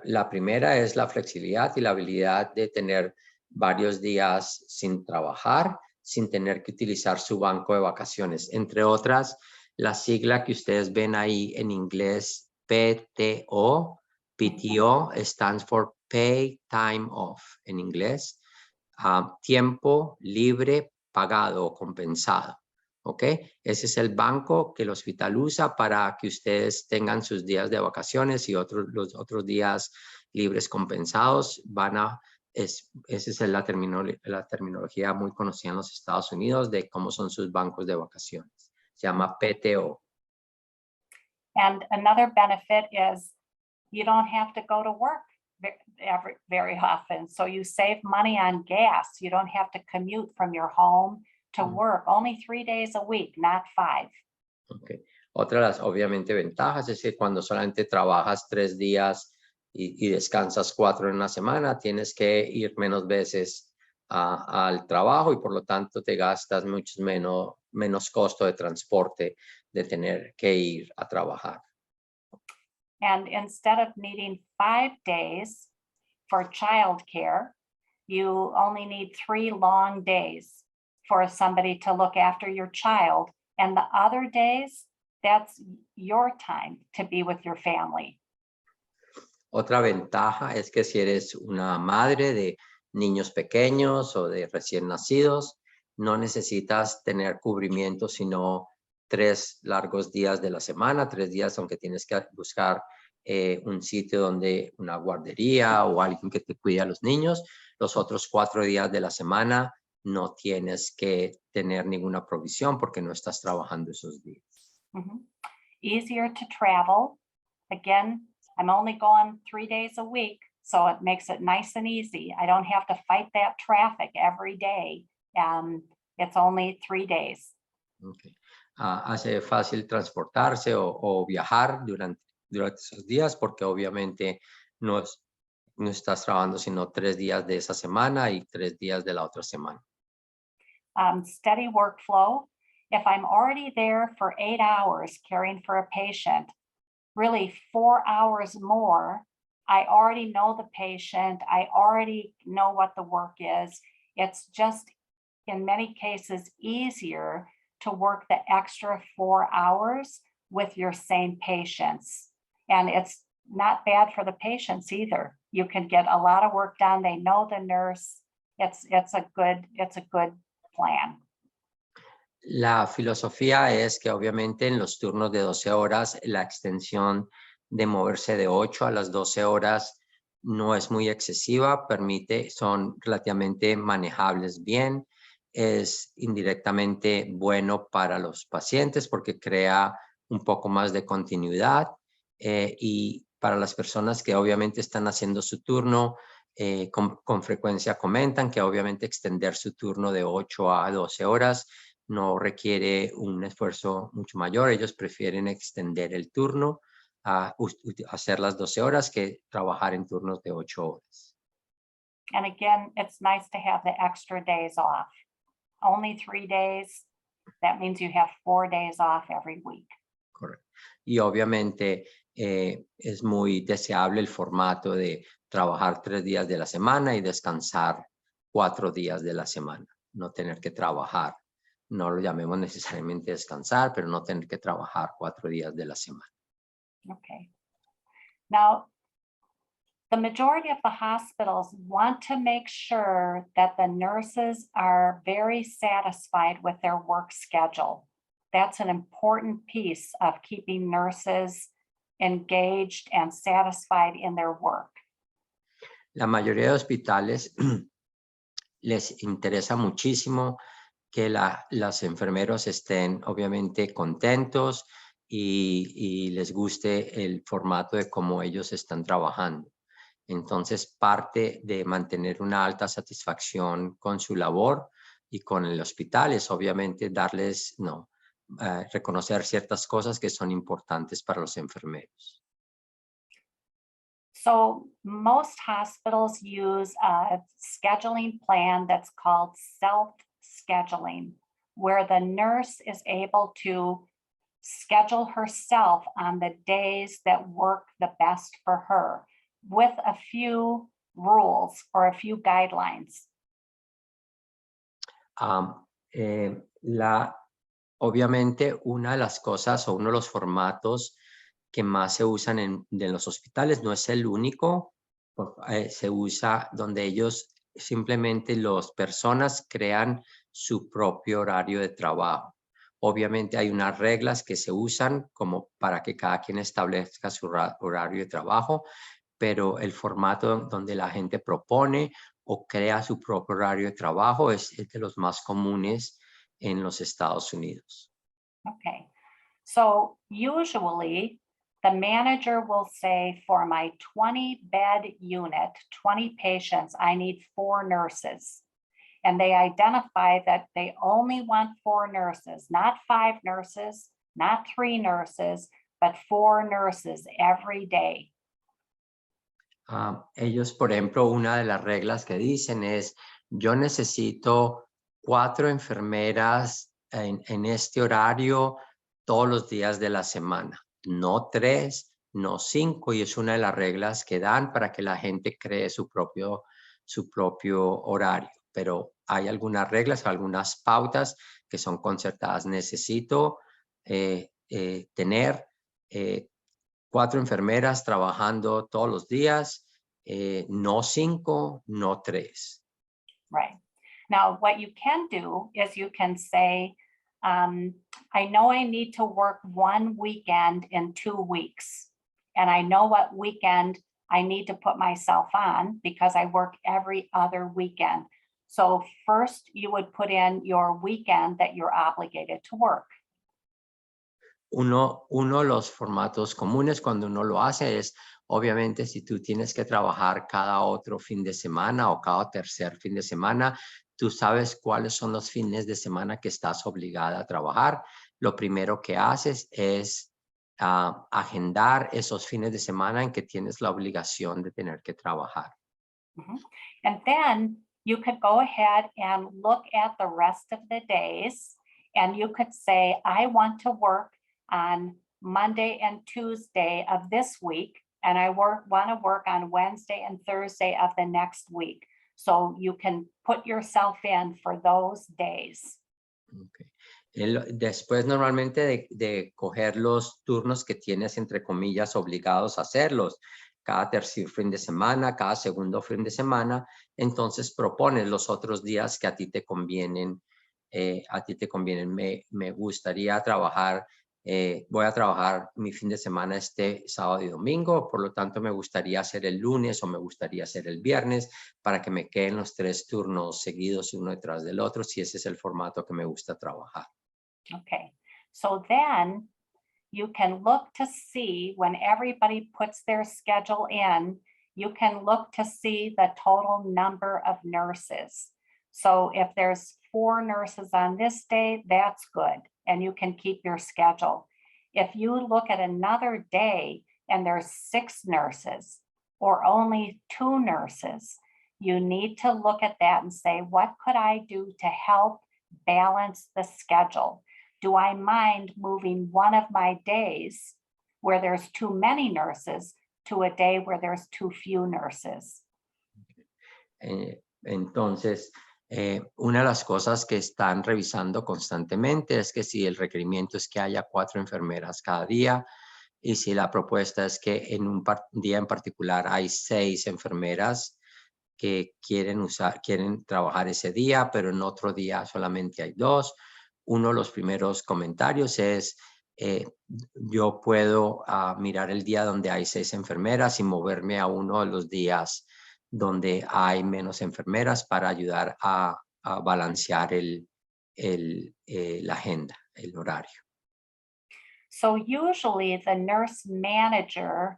La primera es la flexibilidad y la habilidad de tener varios días sin trabajar, sin tener que utilizar su banco de vacaciones. Entre otras, la sigla que ustedes ven ahí en inglés, PTO, stands for Pay Time Off en inglés. Tiempo libre pagado o compensado. ¿Ok? Ese es el banco que el hospital usa para que ustedes tengan sus días de vacaciones y los otros días libres compensados. Esa es la terminología muy conocida en los Estados Unidos de cómo son sus bancos de vacaciones. Se llama PTO. And another benefit is you don't have to go to work very often. So you save money on gas. You don't have to commute from your home to work. Only 3 days a week, not 5. Okay. Otra de las, obviamente, ventajas es que cuando solamente trabajas 3 días y descansas 4 en una semana, tienes que ir menos veces al trabajo y por lo tanto te gastas mucho menos costo de transporte de tener que ir a trabajar. And instead of needing 5 days for childcare, you only need 3 long days for somebody to look after your child. And the other days, that's your time to be with your family. Otra ventaja es que si eres una madre de niños pequeños o de recién nacidos, no necesitas tener cubrimiento, sino 3 largos días de la semana, 3 días, aunque tienes que buscar un sitio donde una guardería o alguien que te cuide a los niños. Los otros 4 días de la semana no tienes que tener ninguna provisión porque no estás trabajando esos días. Easier to travel. Again, I'm only going 3 days a week, so it makes it nice and easy. I don't have to fight that traffic every day. It's only 3 days. Okay. Hace fácil transportarse o viajar durante esos días porque obviamente no estás trabajando sino 3 días de esa semana y 3 días de la otra semana. Steady workflow. If I'm already there for 8 hours caring for a patient, really 4 hours more I already know the patient. I already know what the work is. It's just in many cases easier to work the extra 4 hours with your same patients. And it's not bad for the patients either. You can get a lot of work done. They know the nurse. It's a good plan. La filosofía es que obviamente en los turnos de 12 horas la extensión de moverse de 8 a las 12 horas no es muy excesiva, son relativamente manejables bien, es indirectamente bueno para los pacientes porque crea un poco más de continuidad y para las personas que obviamente están haciendo su turno, con frecuencia comentan que obviamente extender su turno de 8 a 12 horas no requiere un esfuerzo mucho mayor. Ellos prefieren extender el turno a hacer las 12 horas que trabajar en turnos de 8 horas. And again, it's nice to have the extra days off. Only 3 days. That means you have 4 days off every week. Correcto. Y obviamente es muy deseable el formato de trabajar 3 días de la semana y descansar 4 días de la semana. No tener que trabajar. No lo llamemos necesariamente descansar, pero no tener que trabajar 4 días de la semana. Okay. Now, the majority of the hospitals want to make sure that the nurses are very satisfied with their work schedule. That's an important piece of keeping nurses engaged and satisfied in their work. La mayoría de hospitales les interesa muchísimo que los enfermeros estén obviamente contentos y les guste el formato de cómo ellos están trabajando. Entonces, parte de mantener una alta satisfacción con su labor y con el hospital es obviamente reconocer ciertas cosas que son importantes para los enfermeros. So most hospitals use a scheduling plan that's called self-scheduling, where the nurse is able to schedule herself on the days that work the best for her with a few rules or a few guidelines. Obviamente, una de las cosas o uno de los formatos que más se usan en los hospitales, no es el único, se usa donde ellos simplemente las personas crean su propio horario de trabajo. Obviamente hay unas reglas que se usan como para que cada quien establezca su horario de trabajo, pero el formato donde la gente propone o crea su propio horario de trabajo es de los más comunes en los Estados Unidos. Okay, so usually the manager will say, for my 20-bed unit, 20 patients, I need 4 nurses. And they identify that they only want 4 nurses, not 5 nurses, not 3 nurses, but 4 nurses every day. Ellos, por ejemplo, una de las reglas que dicen es, yo necesito 4 enfermeras en este horario todos los días de la semana, no 3, no 5, y es una de las reglas que dan para que la gente cree su propio horario. Pero hay algunas reglas, algunas pautas que son concertadas. Necesito tener 4 enfermeras trabajando todos los días, no 5, no 3. Right. Now, what you can do is you can say, I know I need to work 1 weekend in 2 weeks. And I know what weekend I need to put myself on because I work every other weekend. So first you would put in your weekend that you're obligated to work. Uno de los formatos comunes cuando uno lo hace es, obviamente, si tú tienes que trabajar cada otro fin de semana o cada tercer fin de semana, tú sabes cuáles son los fines de semana que estás obligada a trabajar. Lo primero que haces es agendar esos fines de semana en que tienes la obligación de tener que trabajar. Mm-hmm. And then you could go ahead and look at the rest of the days, and you could say, I want to work on Monday and Tuesday of this week, and I want to work on Wednesday and Thursday of the next week. So you can put yourself in for those days. Okay. Después normalmente de coger los turnos que tienes, entre comillas, obligados a hacerlos, cada tercer fin de semana, cada segundo fin de semana, entonces propones los otros días que a ti te convienen. Me gustaría trabajar, voy a trabajar mi fin de semana este sábado y domingo, por lo tanto me gustaría hacer el lunes o me gustaría hacer el viernes para que me queden los 3 turnos seguidos uno detrás del otro, si ese es el formato que me gusta trabajar. Okay, so then you can look to see when everybody puts their schedule in, you can look to see the total number of nurses. So if there's 4 nurses on this day, that's good, and you can keep your schedule. If you look at another day and there's 6 nurses or only 2 nurses, you need to look at that and say, what could I do to help balance the schedule? Do I mind moving one of my days where there's too many nurses to a day where there's too few nurses? Entonces, una de las cosas que están revisando constantemente es que si el requerimiento es que haya 4 enfermeras cada día y si la propuesta es que en un día en particular hay 6 enfermeras que quieren trabajar ese día, pero en otro día solamente hay 2. Uno de los primeros comentarios es, yo puedo mirar el día donde hay 6 enfermeras y moverme a uno de los días donde hay menos enfermeras para ayudar a balancear la agenda, el horario. So usually the nurse manager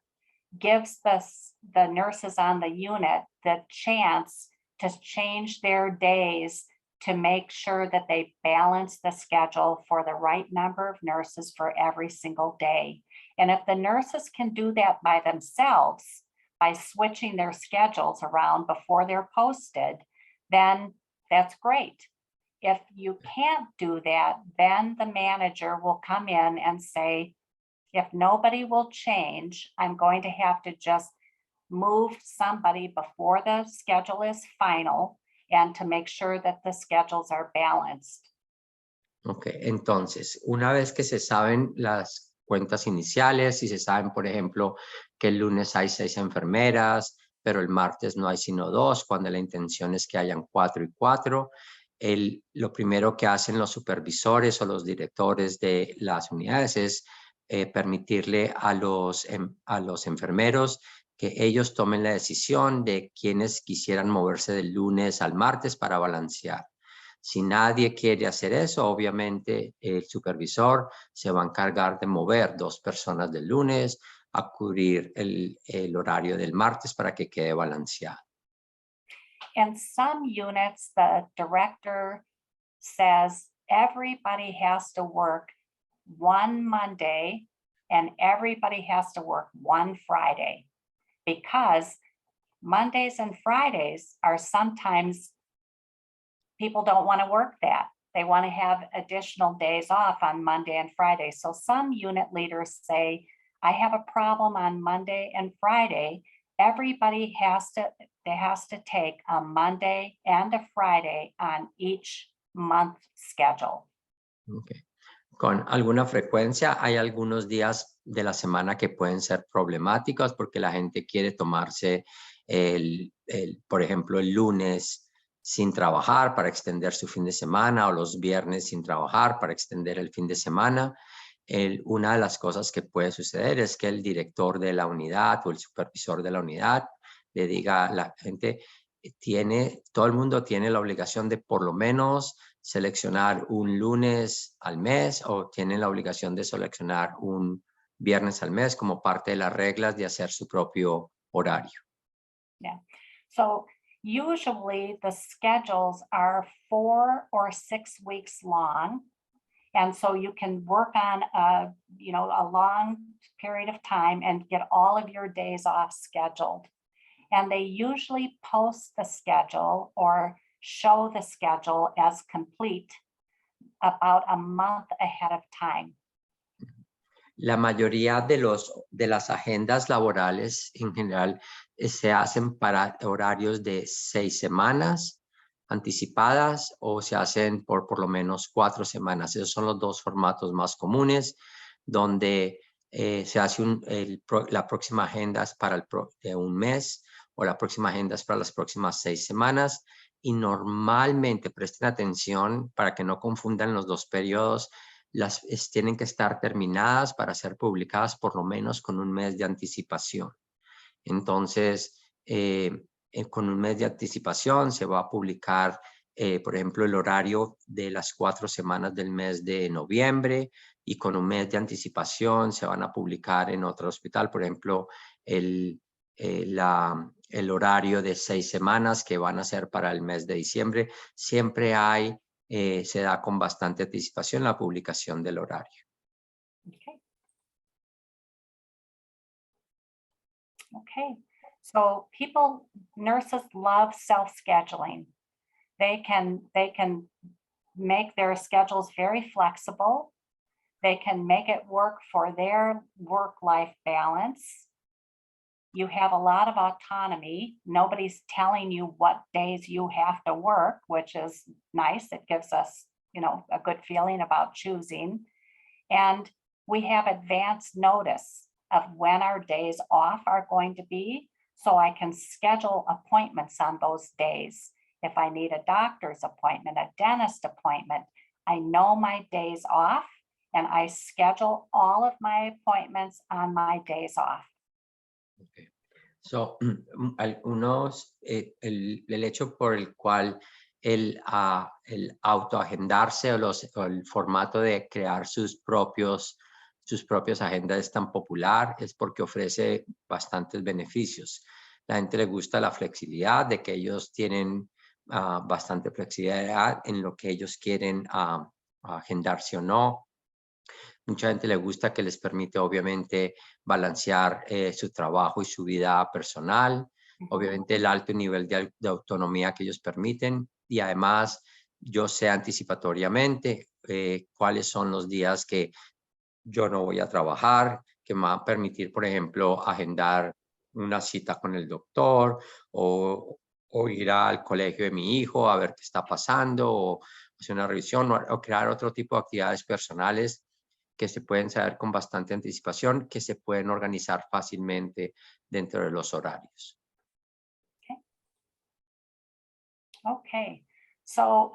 gives the nurses on the unit the chance to change their days to make sure that they balance the schedule for the right number of nurses for every single day. And if the nurses can do that by themselves, by switching their schedules around before they're posted, then that's great. If you can't do that, then the manager will come in and say, if nobody will change, I'm going to have to just move somebody before the schedule is final and to make sure that the schedules are balanced. Ok, entonces, una vez que se saben las cuentas iniciales y se saben, por ejemplo, que el lunes hay 6 enfermeras, pero el martes no hay sino 2, cuando la intención es que hayan 4 y 4, lo primero que hacen los supervisores o los directores de las unidades es permitirle a los enfermeros que ellos tomen la decisión de quienes quisieran moverse del lunes al martes para balancear. Si nadie quiere hacer eso, obviamente el supervisor se va a encargar de mover 2 personas del lunes a cubrir el horario del martes para que quede balanceado. In some units, the director says everybody has to work one Monday and everybody has to work one Friday, because Mondays and Fridays are sometimes people don't want to work that. They want to have additional days off on Monday and Friday. So some unit leaders say, I have a problem on Monday and Friday. Everybody has to take a Monday and a Friday on each month schedule. Okay. Con alguna frecuencia hay algunos días de la semana que pueden ser problemáticos porque la gente quiere tomarse por ejemplo, el lunes sin trabajar para extender su fin de semana o los viernes sin trabajar para extender el fin de semana. Una de las cosas que puede suceder es que el director de la unidad o el supervisor de la unidad le diga a la gente, todo el mundo tiene la obligación de por lo menos seleccionar un lunes al mes o tienen la obligación de seleccionar un viernes al mes como parte de las reglas de hacer su propio horario. Yeah. So usually the schedules are 4 or 6 weeks long. And so you can work on a long period of time and get all of your days off scheduled. And they usually post the schedule or show the schedule as complete about a month ahead of time. La mayoría de las agendas laborales en general se hacen para horarios de 6 semanas anticipadas o se hacen por lo menos 4 semanas. Esos son los dos formatos más comunes donde se hace la próxima agenda es para de un mes o la próxima agenda es para las próximas 6 semanas y normalmente presten atención para que no confundan los dos periodos. Tienen que estar terminadas para ser publicadas por lo menos con un mes de anticipación. Entonces, con un mes de anticipación se va a publicar, por ejemplo, el horario de las 4 semanas del mes de noviembre y con un mes de anticipación se van a publicar en otro hospital, por ejemplo, el horario de 6 semanas que van a ser para el mes de diciembre. Siempre se da con bastante anticipación la publicación del horario. Okay. Okay. So nurses love self-scheduling. They can make their schedules very flexible. They can make it work for their work-life balance. You have a lot of autonomy. Nobody's telling you what days you have to work, which is nice. It gives us, a good feeling about choosing. And we have advance notice of when our days off are going to be, so I can schedule appointments on those days. If I need a doctor's appointment, a dentist appointment, I know my days off and I schedule all of my appointments on my days off. Okay. So, el hecho por el cual el autoagendarse o el formato de crear sus propias agendas es tan popular es porque ofrece bastantes beneficios. La gente le gusta la flexibilidad de que ellos tienen bastante flexibilidad en lo que ellos quieren agendarse o no. Mucha gente le gusta que les permite obviamente balancear su trabajo y su vida personal, obviamente el alto nivel de autonomía que ellos permiten y además yo sé anticipatoriamente cuáles son los días que yo no voy a trabajar, que me va a permitir, por ejemplo, agendar una cita con el doctor o ir al colegio de mi hijo a ver qué está pasando o hacer una revisión o crear otro tipo de actividades personales que se pueden saber con bastante anticipación, que se pueden organizar fácilmente dentro de los horarios. Okay, so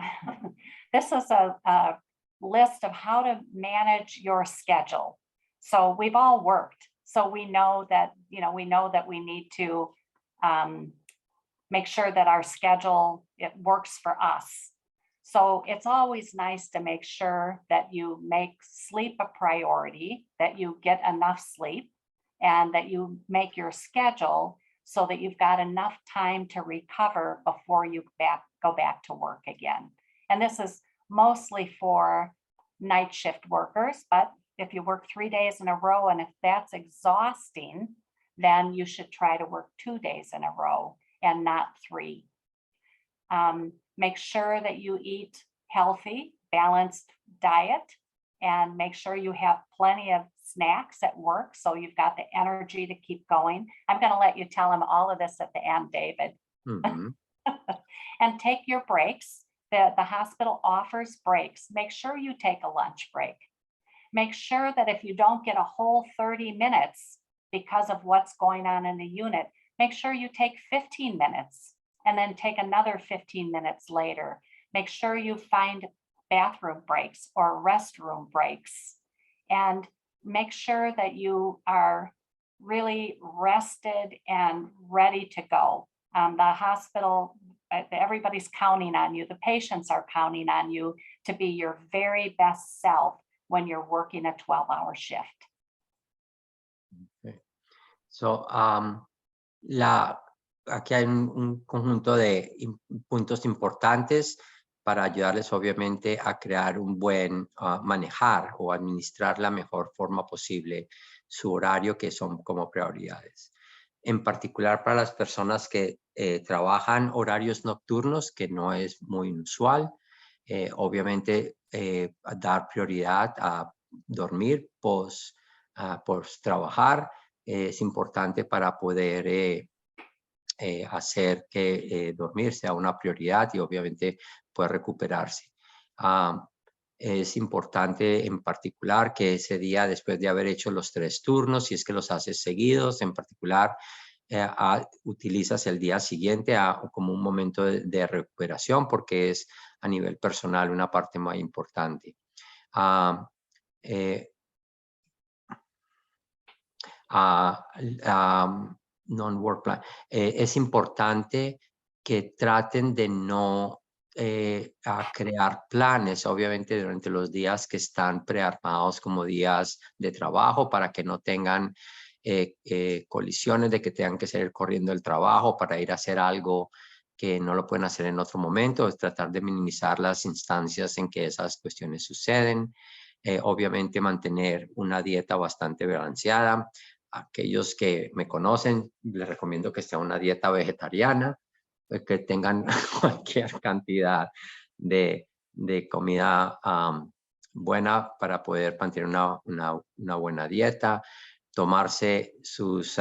this is a list of how to manage your schedule. So we've all worked, so we know that we need to make sure that our schedule, it works for us. So it's always nice to make sure that you make sleep a priority, that you get enough sleep, and that you make your schedule so that you've got enough time to recover before you go back to work again. And this is mostly for night shift workers, but if you work 3 days in a row and if that's exhausting, then you should try to work 2 days in a row and not 3. Make sure that you eat healthy, balanced diet, and make sure you have plenty of snacks at work so you've got the energy to keep going. I'm going to let you tell him all of this at the end, David. Mm-hmm. And take your breaks. The hospital offers breaks. Make sure you take a lunch break. Make sure that if you don't get a whole 30 minutes because of what's going on in the unit, make sure you take 15 minutes and then take another 15 minutes later. Make sure you find bathroom breaks or restroom breaks, and make sure that you are really rested and ready to go. The hospital, everybody's counting on you. The patients are counting on you to be your very best self when you're working a 12-hour shift. Okay. So, aquí hay un conjunto de puntos importantes para ayudarles obviamente a crear un buen manejar o administrar la mejor forma posible su horario, que son como prioridades. En particular para las personas que trabajan horarios nocturnos, que no es muy inusual, obviamente dar prioridad a dormir post por trabajar. Es importante para poder hacer que dormir sea una prioridad y obviamente poder recuperarse. Es importante en particular que ese día, después de haber hecho los 3 turnos, si es que los haces seguidos, en particular, utilizas el día siguiente como un momento de recuperación, porque es a nivel personal una parte muy importante. Non-work plan. Es importante que traten de no crear planes, obviamente, durante los días que están prearmados como días de trabajo, para que no tengan colisiones de que tengan que salir corriendo el trabajo para ir a hacer algo que no lo pueden hacer en otro momento. Es tratar de minimizar las instancias en que esas cuestiones suceden. Obviamente mantener una dieta bastante balanceada. Aquellos que me conocen, les recomiendo que sea una dieta vegetariana, que tengan cualquier cantidad de comida buena para poder mantener una buena dieta, tomarse sus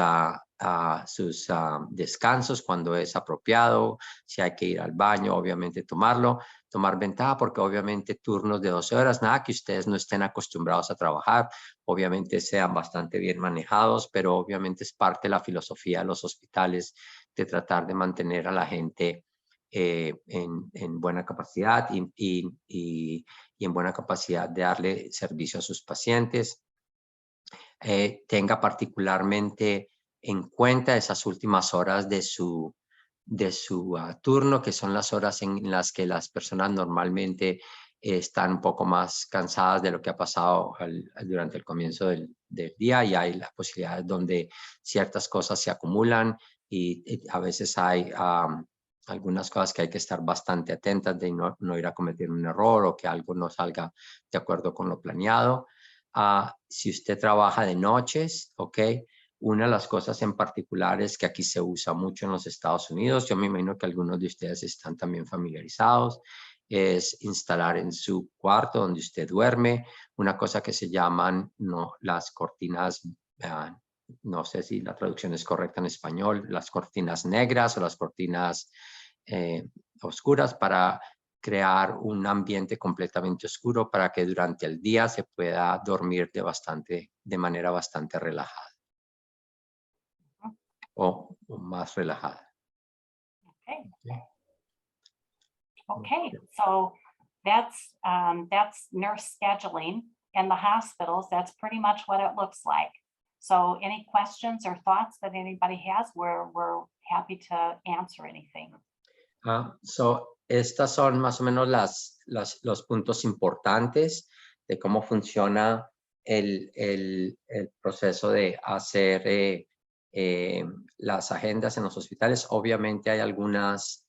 descansos cuando es apropiado, si hay que ir al baño, obviamente tomar ventaja, porque obviamente turnos de 12 horas, nada que ustedes no estén acostumbrados a trabajar, obviamente sean bastante bien manejados, pero obviamente es parte de la filosofía de los hospitales de tratar de mantener a la gente en buena capacidad y en buena capacidad de darle servicio a sus pacientes. Tenga particularmente en cuenta esas últimas horas de su turno, que son las horas en las que las personas normalmente están un poco más cansadas de lo que ha pasado durante el comienzo del día, y hay la posibilidad donde ciertas cosas se acumulan y a veces hay algunas cosas que hay que estar bastante atentas de no ir a cometer un error o que algo no salga de acuerdo con lo planeado. Si usted trabaja de noches, ¿ok? Una de las cosas en particular es que aquí se usa mucho en los Estados Unidos, yo me imagino que algunos de ustedes están también familiarizados, es instalar en su cuarto donde usted duerme una cosa que se llaman las cortinas, no sé si la traducción es correcta en español, las cortinas negras o las cortinas oscuras, para crear un ambiente completamente oscuro para que durante el día se pueda dormir de manera bastante relajada o más relajada. Okay, so that's nurse scheduling in the hospitals. That's pretty much what it looks like. So any questions or thoughts that anybody has, we're happy to answer anything. Estas son más o menos los puntos importantes de cómo funciona el proceso de hacer las agendas en los hospitales. Obviamente hay algunas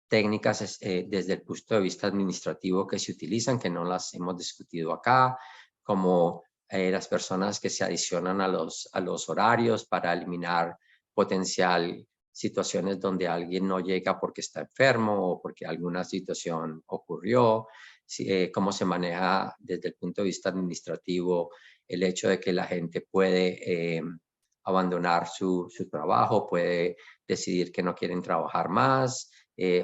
técnicas desde el punto de vista administrativo que se utilizan, que no las hemos discutido acá, como las personas que se adicionan a los horarios para eliminar potencial situaciones donde alguien no llega porque está enfermo o porque alguna situación ocurrió, cómo se maneja desde el punto de vista administrativo el hecho de que la gente puede abandonar su trabajo, puede decidir que no quieren trabajar más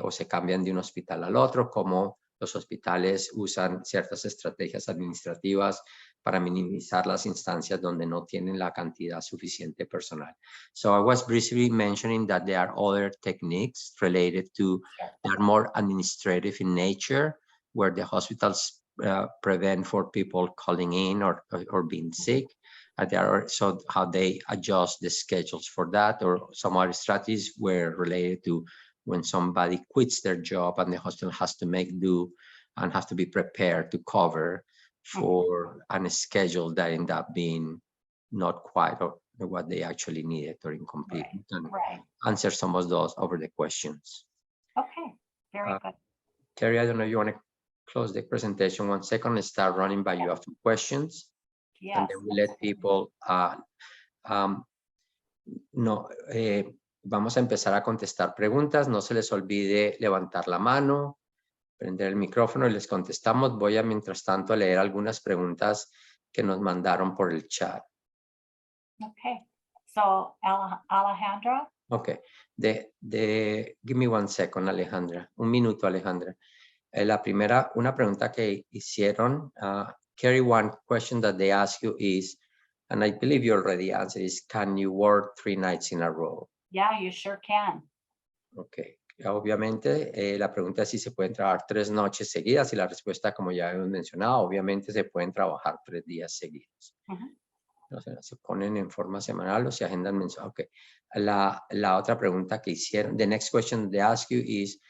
o se cambian de un hospital al otro, como los hospitales usan ciertas estrategias administrativas para minimizar las instancias donde no tienen la cantidad suficiente personal. So I was briefly mentioning that there are other techniques related to that are more administrative in nature, where the hospitals prevent for people calling in or being sick. There are so how they adjust the schedules for that, or some other strategies were related to when somebody quits their job and the hospital has to make do and has to be prepared to cover for a schedule that end up being not quite what they actually needed or incomplete. Right. Answer some of those over the questions. Okay, very good. Terry, I don't know if you want to close the presentation 1 second and start running by you a few questions. Yes. And then we let people vamos a empezar a contestar preguntas. No se les olvide levantar la mano, prender el micrófono y les contestamos. Voy a, mientras tanto, a leer algunas preguntas que nos mandaron por el chat. Okay, so Alejandra? Okay. Give me 1 second, Alejandra. Un minuto, Alejandra. Una pregunta que hicieron, Carrie, one question that they ask you is, and I believe you already answered, is can you work 3 nights in a row? Yeah, you sure can. Okay. Obviamente, la pregunta es si se pueden trabajar 3 noches seguidas y la respuesta, como ya hemos mencionado, obviamente se pueden trabajar 3 días seguidos. O sea, se ponen en forma semanal o se agendan mensual. Okay. La otra pregunta que hicieron, the next question they ask you is,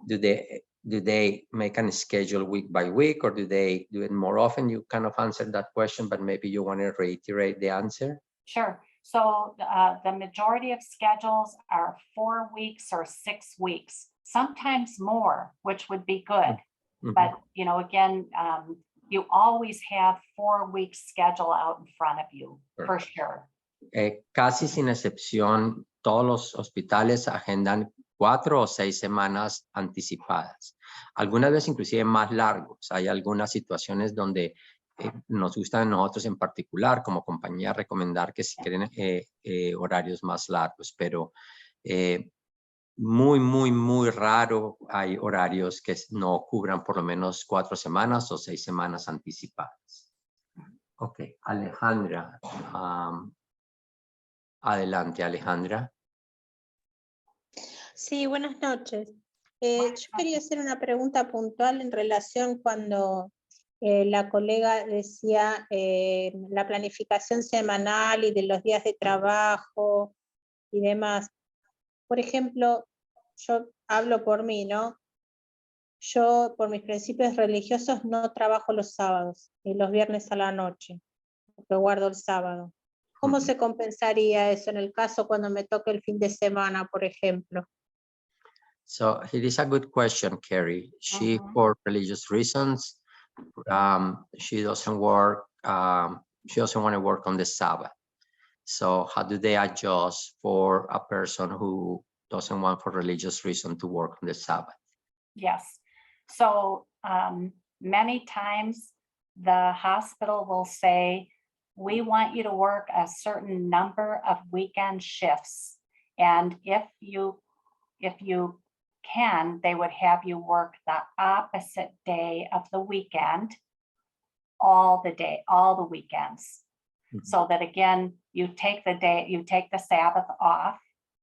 do they make a schedule week by week or do they do it more often? You kind of answered that question, but maybe you want to reiterate the answer. Sure. So the majority of schedules are 4 weeks or 6 weeks, sometimes more, which would be good. But, you know, again, you always have 4 weeks schedule out in front of you, for sure. Casi sin excepción, todos los hospitales agendan 4 o 6 semanas anticipadas. Algunas veces inclusive más largos. Hay algunas situaciones donde nos gusta a nosotros en particular como compañía recomendar que si quieren horarios más largos, pero muy raro hay horarios que no cubran por lo menos 4 semanas o 6 semanas anticipadas. Ok, Alejandra. Adelante, Alejandra. Sí, buenas noches. Yo quería hacer una pregunta puntual en relación cuando la colega decía la planificación semanal y de los días de trabajo y demás. Por ejemplo, yo hablo por mí, ¿no? Yo, por mis principios religiosos, no trabajo los sábados y los viernes a la noche, porque guardo el sábado. ¿Cómo se compensaría eso en el caso cuando me toque el fin de semana, por ejemplo? So it is a good question, Carrie. She, for religious reasons, she doesn't work, she doesn't want to work on the Sabbath. So how do they adjust for a person who doesn't want for religious reason to work on the Sabbath? Yes. So many times the hospital will say, we want you to work a certain number of weekend shifts. And if you can, they would have you work the opposite day of the weekend, all the weekends. So that again, you take the Sabbath off,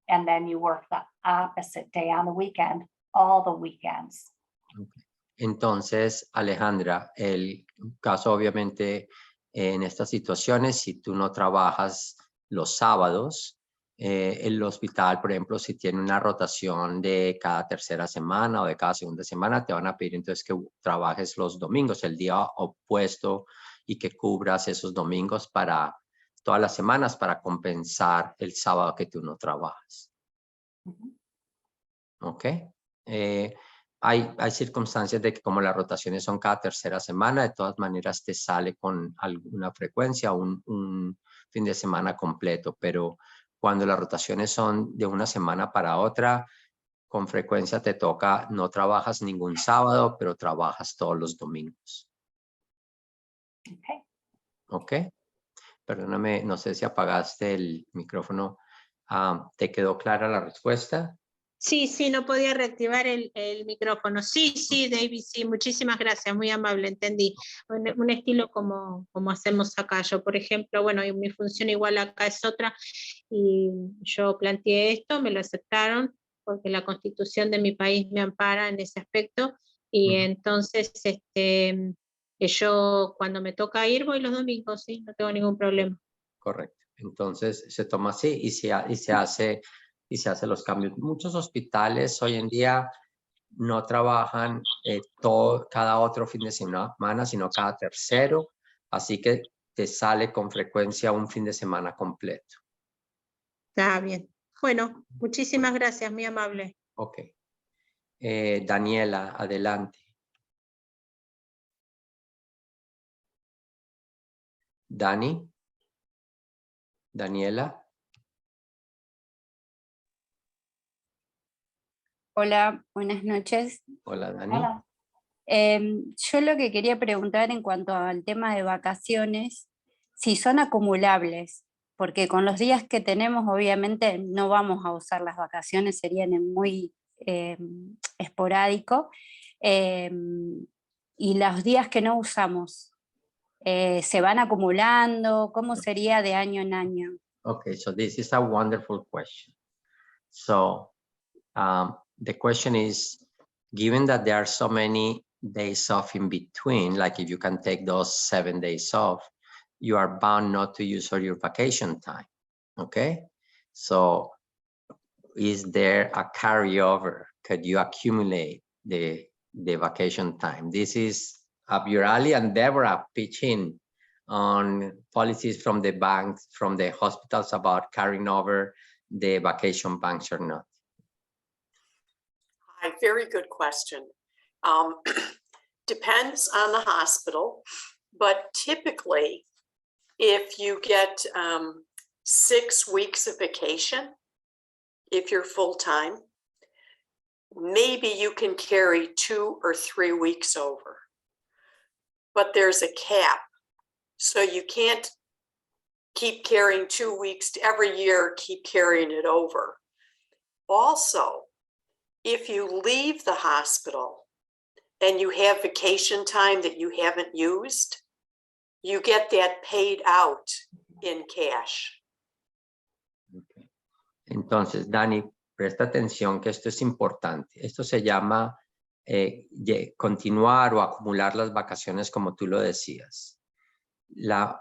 and then you work the opposite day on the weekend, all the weekends. Okay. Entonces, Alejandra, el caso obviamente en estas situaciones, si tú no trabajas los sábados, el hospital, por ejemplo, si tiene una rotación de cada tercera semana o de cada segunda semana, te van a pedir entonces que trabajes los domingos, el día opuesto, y que cubras esos domingos para todas las semanas para compensar el sábado que tú no trabajas. ¿Ok? Hay circunstancias de que como las rotaciones son cada tercera semana, de todas maneras te sale con alguna frecuencia un fin de semana completo, pero cuando las rotaciones son de una semana para otra, con frecuencia te toca, no trabajas ningún sábado, pero trabajas todos los domingos. Okay. ¿Ok? Perdóname, no sé si apagaste el micrófono. ¿Te quedó clara la respuesta? Sí, no podía reactivar el micrófono. Sí, David, sí, muchísimas gracias, muy amable, entendí. Un estilo como hacemos acá. Yo, por ejemplo, bueno, mi función igual acá es otra, y yo planteé esto, me lo aceptaron, porque la Constitución de mi país me ampara en ese aspecto, y entonces yo cuando me toca ir voy los domingos, sí, no tengo ningún problema. Correcto. Entonces se toma así y se hace los cambios. Muchos hospitales hoy en día no trabajan cada otro fin de semana, sino cada tercero. Así que te sale con frecuencia un fin de semana completo. Está bien. Bueno, muchísimas gracias, muy amable. Ok. Daniela, adelante. Daniela. Hola, buenas noches. Hola, Dani. Hola. Yo lo que quería preguntar en cuanto al tema de vacaciones, si son acumulables, porque con los días que tenemos obviamente no vamos a usar las vacaciones, serían en muy esporádico, y los días que no usamos, ¿se van acumulando? ¿Cómo sería de año en año? Okay, so this is a wonderful question. So the question is, given that there are so many days off in between, like if you can take those 7 days off, you are bound not to use all your vacation time, okay? So is there a carryover? Could you accumulate the vacation time? This is up your alley, and Deborah pitching on policies from the banks, from the hospitals about carrying over the vacation banks or not. Hi, very good question. Depends on the hospital, but typically if you get 6 weeks of vacation, if you're full-time, maybe you can carry 2 or 3 weeks over, but there's a cap. So you can't keep carrying 2 weeks every year, keep carrying it over. Also, if you leave the hospital and you have vacation time that you haven't used, you get that paid out in cash. Okay. Entonces, Dani, presta atención que esto es importante. Esto se llama continuar o acumular las vacaciones, como tú lo decías. La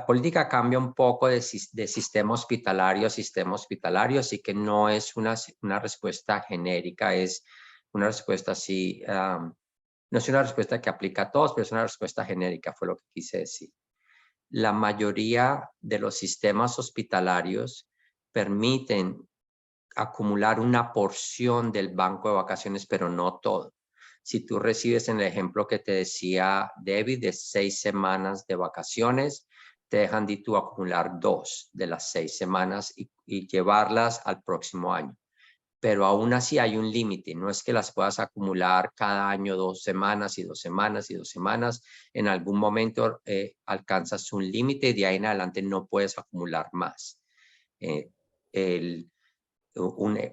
política cambia un poco de sistema hospitalario a sistema hospitalario, así que no es una respuesta genérica, es una respuesta así, no es una respuesta que aplica a todos, pero es una respuesta genérica, fue lo que quise decir. La mayoría de los sistemas hospitalarios permiten acumular una porción del banco de vacaciones, pero no todo. Si tú recibes en el ejemplo que te decía David de 6 semanas de vacaciones, te dejan de tú acumular 2 de las 6 semanas y llevarlas al próximo año. Pero aún así hay un límite, no es que las puedas acumular cada año 2 semanas y 2 semanas y 2 semanas. En algún momento alcanzas un límite y de ahí en adelante no puedes acumular más.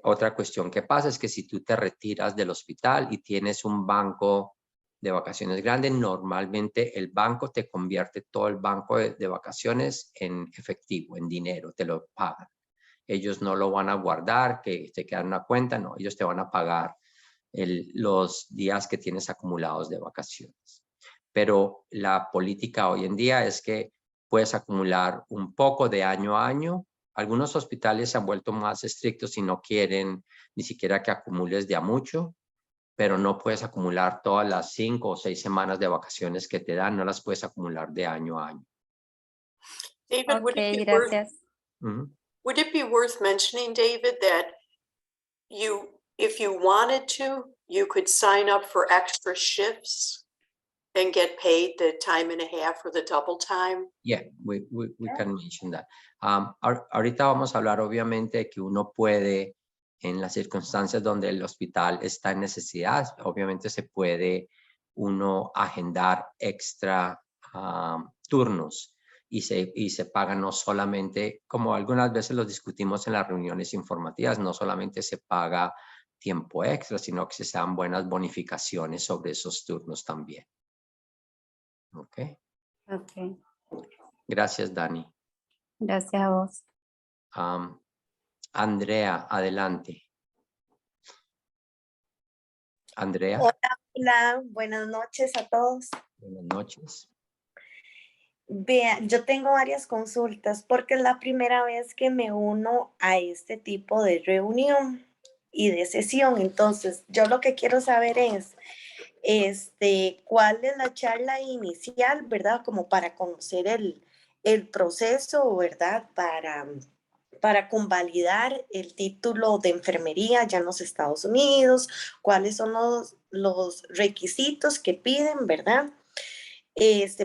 Otra cuestión que pasa es que si tú te retiras del hospital y tienes un banco de vacaciones grande, normalmente el banco te convierte todo el banco de vacaciones en efectivo, en dinero, te lo pagan. Ellos no lo van a guardar, que te quedan una cuenta, no, ellos te van a pagar los días que tienes acumulados de vacaciones. Pero la política hoy en día es que puedes acumular un poco de año a año. Algunos hospitales se han vuelto más estrictos y no quieren ni siquiera que acumules de a mucho, pero no puedes acumular todas las 5 o 6 semanas de vacaciones que te dan, no las puedes acumular de año a año. David, Ok, gracias. Would it be worth mentioning, David, that if you wanted to, you could sign up for extra shifts and get paid the time and a half or the double time? Yeah, we can mention that. Ahorita vamos a hablar obviamente de que uno puede, en las circunstancias donde el hospital está en necesidad, obviamente se puede uno agendar extra turnos y se paga no solamente, como algunas veces lo discutimos en las reuniones informativas, no solamente se paga tiempo extra, sino que se dan buenas bonificaciones sobre esos turnos también. Ok. Ok, Gracias, Dani. gracias a vos. Andrea, adelante. Andrea. Hola, buenas noches a todos. Buenas noches. Vean, yo tengo varias consultas porque es la primera vez que me uno a este tipo de reunión y de sesión. Entonces, yo lo que quiero saber es, ¿cuál es la charla inicial, verdad? Como para conocer el proceso, ¿verdad? Para convalidar el título de enfermería ya en los Estados Unidos, cuáles son los requisitos que piden, ¿verdad?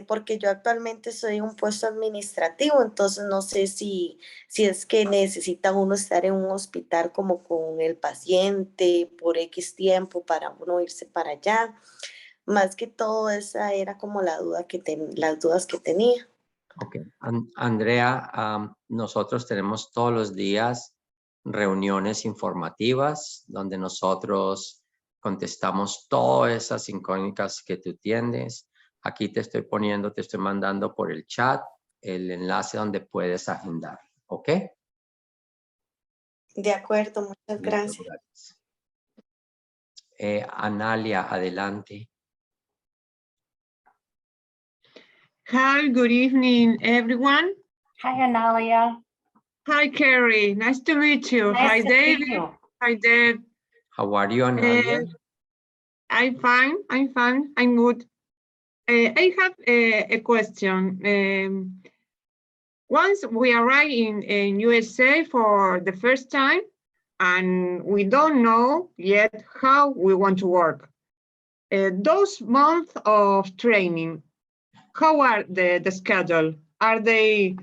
Porque yo actualmente soy un puesto administrativo, entonces no sé si es que necesita uno estar en un hospital como con el paciente por X tiempo para uno irse para allá. Más que todo esa era como las dudas que tenía. Ok. Andrea, nosotros tenemos todos los días reuniones informativas donde nosotros contestamos todas esas incógnitas que tú tienes. Aquí te estoy mandando por el chat el enlace donde puedes agendar. ¿Ok? De acuerdo, muchas Muchas gracias. gracias. Analia, adelante. Hi, good evening, everyone. Hi, Analia. Hi, Carrie. Nice to meet you. Nice Hi, to David. meet you. Hi, Dave. How are you, Analia? I'm fine. I'm fine. I'm good. I have a question. Once we arrive in USA for the first time, and we don't know yet how we want to work. Those months of training, how are the schedule? Are they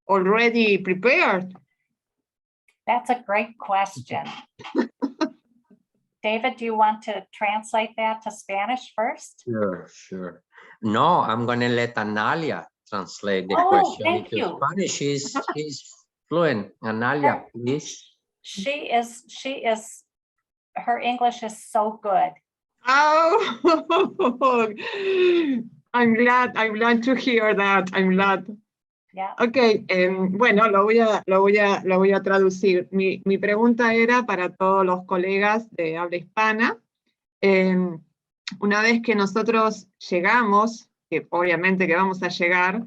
already prepared? That's a great question. David, do you want to translate that to Spanish first? Sure. No, I'm going to let Analia translate the Oh, question thank into you. Spanish. She's fluent. Analia, please. She is, her English is so good. Oh, I'm glad to hear that. I'm glad. Yeah. Ok, bueno, lo voy a traducir. Mi pregunta era para todos los colegas de habla hispana. Una vez que nosotros llegamos, que obviamente que vamos a llegar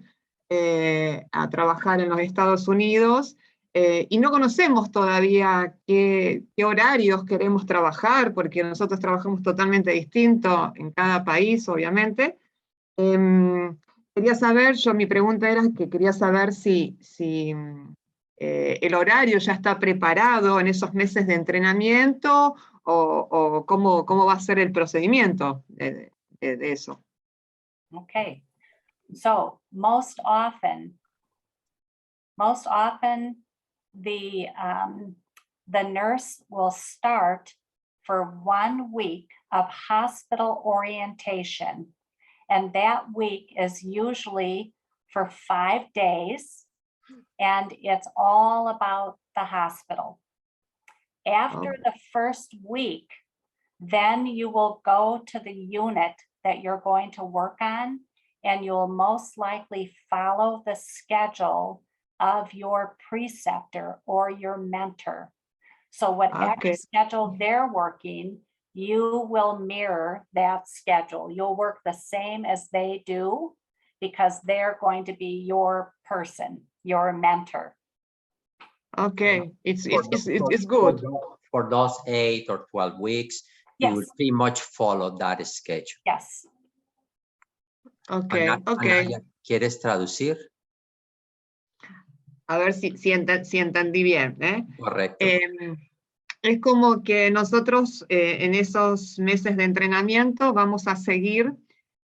a trabajar en los Estados Unidos, y no conocemos todavía qué horarios queremos trabajar, porque nosotros trabajamos totalmente distinto en cada país, obviamente. Quería saber, mi pregunta era que quería saber si el horario ya está preparado en esos meses de entrenamiento o cómo va a ser el procedimiento de eso. Okay. So most often the nurse will start for 1 week of hospital orientation. And that week is usually for 5 days. And it's all about the hospital. After the first week, then you will go to the unit that you're going to work on, and you'll most likely follow the schedule of your preceptor or your mentor. So whatever schedule they're working, you will mirror that schedule. You'll work the same as they do because they're going to be your person, your mentor. Okay, it's good. For those 8 or 12 weeks, you will pretty much follow that schedule. Yes. Okay, Analia, ¿quieres traducir? A ver si entendí bien. Correcto. Es como que nosotros en esos meses de entrenamiento vamos a seguir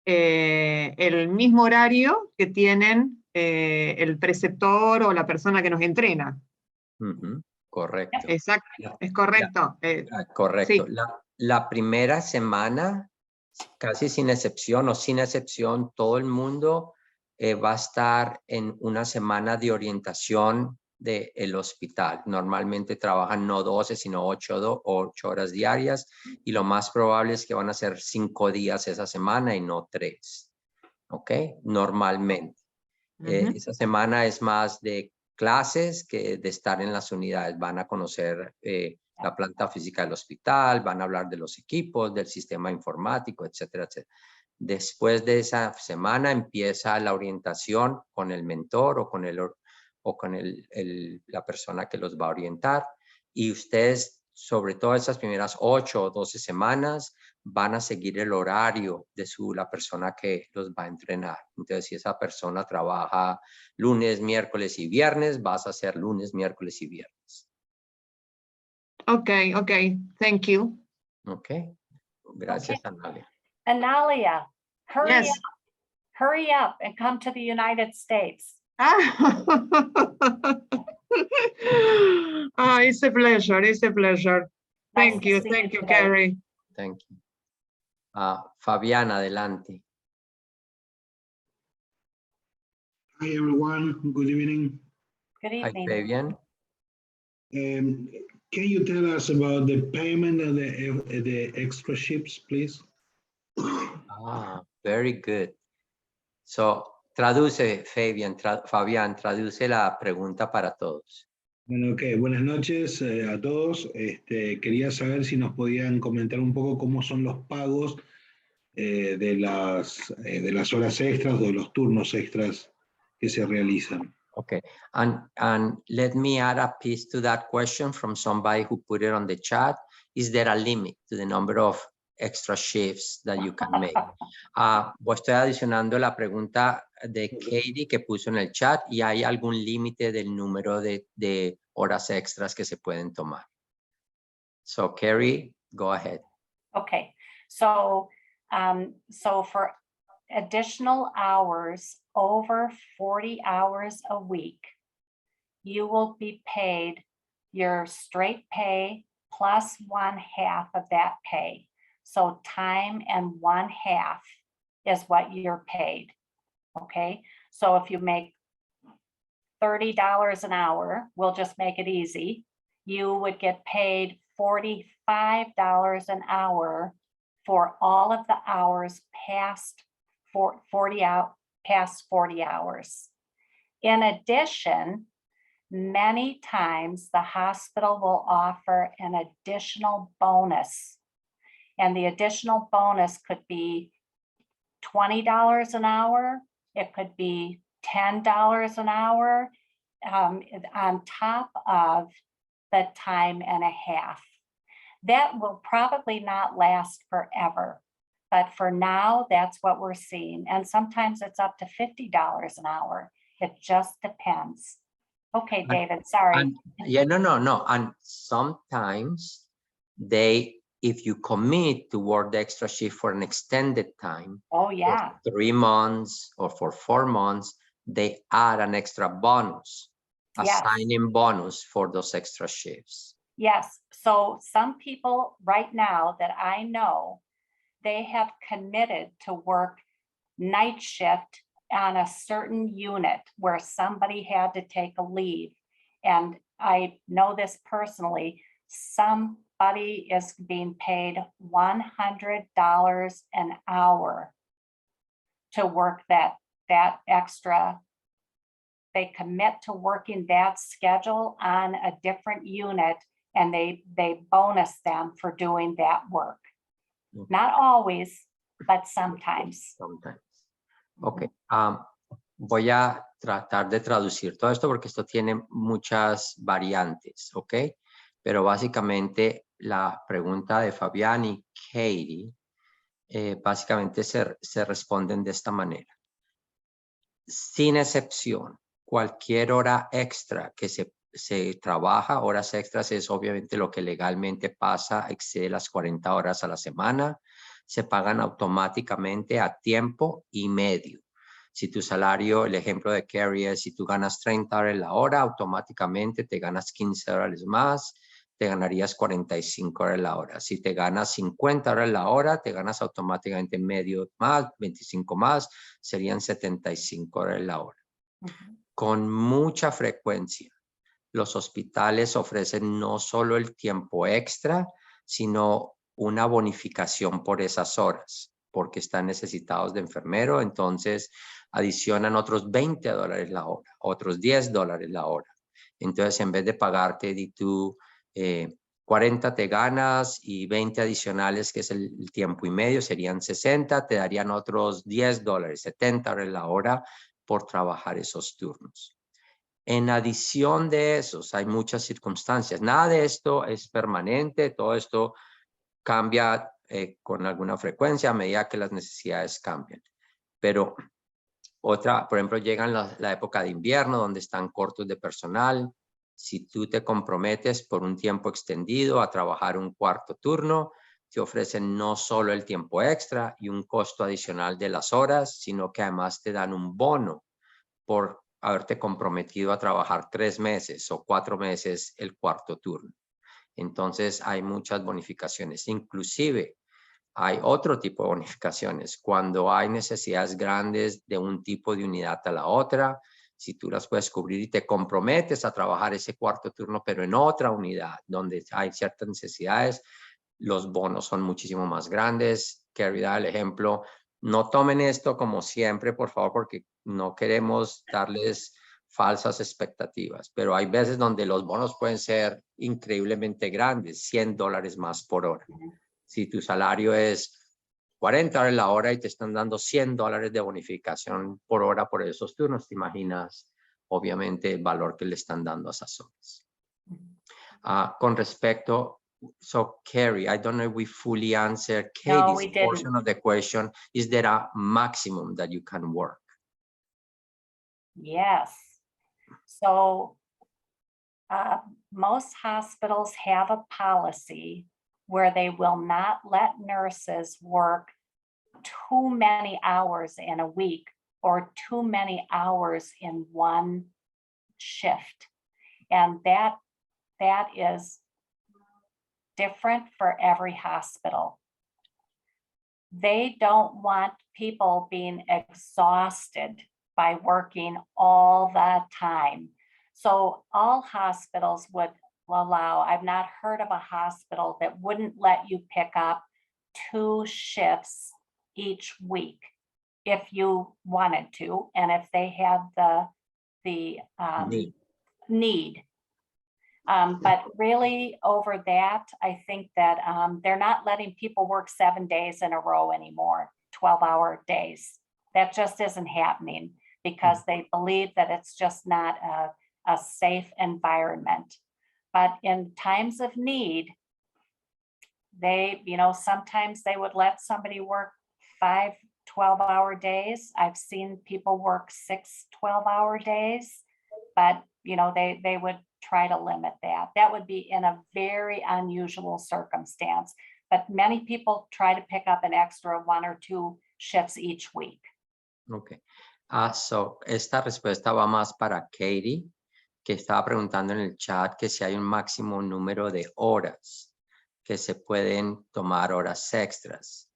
el mismo horario que tienen el preceptor o la persona que nos entrena. Correcto. Exacto, es correcto. Correcto. Sí. La primera semana, casi sin excepción, todo el mundo va a estar en una semana de orientación del hospital. Normalmente trabajan no 12, sino 8 horas diarias, y lo más probable es que van a ser 5 días esa semana y no 3. ¿Ok? Normalmente. Esa semana es más de clases que de estar en las unidades. Van a conocer la planta física del hospital, van a hablar de los equipos, del sistema informático, etcétera, etcétera. Después de esa semana empieza la orientación con el mentor o con la persona que los va a orientar, y ustedes, sobre todo esas primeras 8 o 12 semanas, van a seguir el horario de la persona que los va a entrenar. Entonces, si esa persona trabaja lunes, miércoles y viernes, vas a hacer lunes, miércoles y viernes. Okay, thank you. Okay, gracias, Analia. Analia, Yes. hurry up and come to the United States. It's a pleasure. Thank you, Carrie. Thank you. Fabiana, adelante. Hi everyone, good evening. Good Hi, evening. Fabian. Can you tell us about the payment of the extra shifts, please? Very good. So, traduce, Fabian, Fabián, traduce la pregunta para todos. Bueno, ok, buenas noches a todos. Quería saber si nos podían comentar un poco cómo son los pagos de las horas extras o de los turnos extras que se realizan. Okay, and let me add a piece to that question from somebody who put it on the chat. Is there a limit to the number of extra shifts that you can make? Pues estoy adicionando la pregunta de Katie que puso en el chat y hay algún límite del número de horas extras que se pueden tomar. So Carrie, go ahead. Okay, so for additional hours over 40 hours a week, you will be paid your straight pay plus 1/2 of that pay. So time and 1/2 is what you're paid. Okay, so if you make $30 an hour, we'll just make it easy. You would get paid $45 an hour for all of the hours past 40 hours. In addition, many times the hospital will offer an additional bonus. And the additional bonus could be $20 an hour. It could be $10 an hour on top of the time and a half. That will probably not last forever. But for now, that's what we're seeing. And sometimes it's up to $50 an hour. It just depends. Okay, David, sorry. No. And sometimes if you commit to work the extra shift for an extended time, oh yeah, for 3 months or for 4 months, they add an extra bonus, a yes. sign-in bonus for those extra shifts. Yes, so some people right now that I know, they have committed to work night shift on a certain unit where somebody had to take a leave. And I know this personally, somebody is being paid $100 an hour to work that extra. They commit to working that schedule on a different unit and they bonus them for doing that work. Not always, but sometimes. Sometimes. Okay. Voy a tratar de traducir todo esto porque esto tiene muchas variantes, ¿ok? Pero básicamente la pregunta de Fabián y Katie básicamente se responden de esta manera. Sin excepción, cualquier hora extra que se trabaja, horas extras es obviamente lo que legalmente pasa, excede las 40 horas a la semana, se pagan automáticamente a tiempo y medio. Si tu salario, el ejemplo de Carrie es, si tú ganas 30 horas la hora, automáticamente te ganas 15 horas más, te ganarías 45 horas la hora. Si te ganas 50 horas la hora, te ganas automáticamente medio más, 25 más, serían 75 horas la hora. Con mucha frecuencia, los hospitales ofrecen no solo el tiempo extra, sino una bonificación por esas horas, porque están necesitados de enfermero, entonces adicionan otros $20 la hora, otros $10 la hora. Entonces, en vez de pagarte de tú 40 te ganas y 20 adicionales, que es el tiempo y medio, serían 60, te darían otros $10, $70 la hora por trabajar esos turnos. En adición de esos, hay muchas circunstancias. Nada de esto es permanente, todo esto cambia con alguna frecuencia a medida que las necesidades cambian. Pero otra, por ejemplo, llegan la época de invierno donde están cortos de personal. Si tú te comprometes por un tiempo extendido a trabajar un cuarto turno, te ofrecen no solo el tiempo extra y un costo adicional de las horas, sino que además te dan un bono por haberte comprometido a trabajar 3 meses o 4 meses el cuarto turno. Entonces hay muchas bonificaciones. Inclusive Hay otro tipo de bonificaciones. Cuando hay necesidades grandes de un tipo de unidad a la otra, si tú las puedes cubrir y te comprometes a trabajar ese cuarto turno, pero en otra unidad donde hay ciertas necesidades, los bonos son muchísimo más grandes. Carrie da el ejemplo. No tomen esto como siempre, por favor, porque no queremos darles falsas expectativas, pero hay veces donde los bonos pueden ser increíblemente grandes, $100 más por hora. Si tu salario es $40 la hora y te están dando $100 de bonificación por hora por esos turnos, te imaginas obviamente el valor que le están dando a esas horas. Con respecto, so Carrie, I don't know if we fully answered Katie's we portion didn't. of the question. Is there a maximum that you can work? Yes. So most hospitals have a policy where they will not let nurses work too many hours in a week or too many hours in one shift. And that is different for every hospital. They don't want people being exhausted by working all the time. So all hospitals would allow, I've not heard of a hospital that wouldn't let you pick up 2 shifts each week if you wanted to, and if they had the need. But really over that, I think that they're not letting people work 7 days in a row anymore, 12-hour days. That just isn't happening because they believe that it's just not a safe environment. But in times of need, they, sometimes they would let somebody work 5 12-hour days. I've seen people work 6 12-hour days, but they would try to limit that. That would be in a very unusual circumstance, but many people try to pick up an extra 1 or 2 shifts each week. Okay. So esta respuesta va más para Katie, que estaba preguntando en el chat que si hay un máximo número de horas que se pueden tomar horas extras.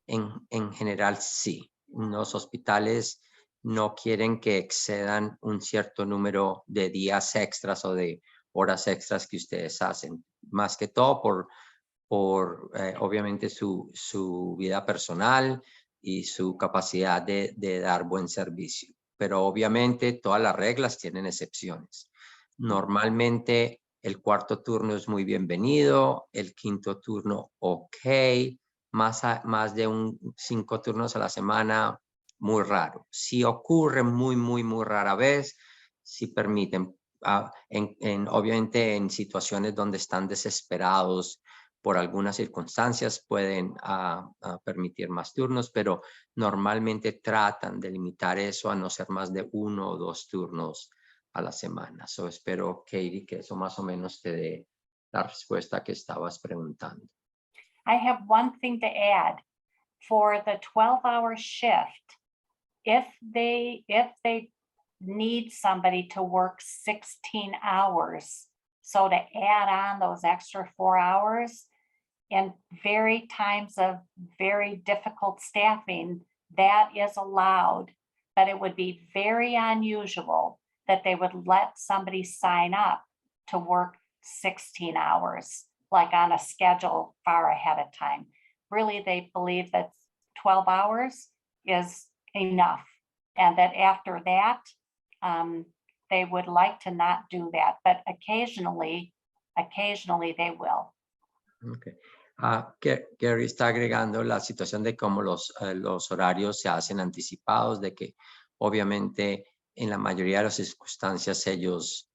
En general, sí. Los hospitales no quieren que excedan un cierto número de días extras o de horas extras que ustedes hacen. Más que todo por obviamente su vida personal y su capacidad de dar buen servicio. Pero obviamente todas las reglas tienen excepciones. Normalmente el cuarto turno es muy bienvenido, el quinto turno ok, más de 5 turnos a la semana, muy raro. Si ocurre muy rara vez, si permiten, obviamente en situaciones donde están desesperados por algunas circunstancias pueden permitir más turnos, pero normalmente tratan de limitar eso a no ser más de 1 o 2 turnos a la semana. So, espero, Katie, que eso más o menos te dé la respuesta que estabas preguntando. I have one thing to add. For the 12-hour shift, if they need somebody to work 16 hours, so to add on those extra 4 hours, in times of very difficult staffing, that is allowed, but it would be very unusual that they would let somebody sign up to work 16 hours, like on a schedule far ahead of time. Really, they believe that 12 hours is enough, and that after that, they would like to not do that, but occasionally they will. Okay. Gary está agregando la situación de cómo los horarios se hacen anticipados, de que obviamente en la mayoría de las circunstancias ellos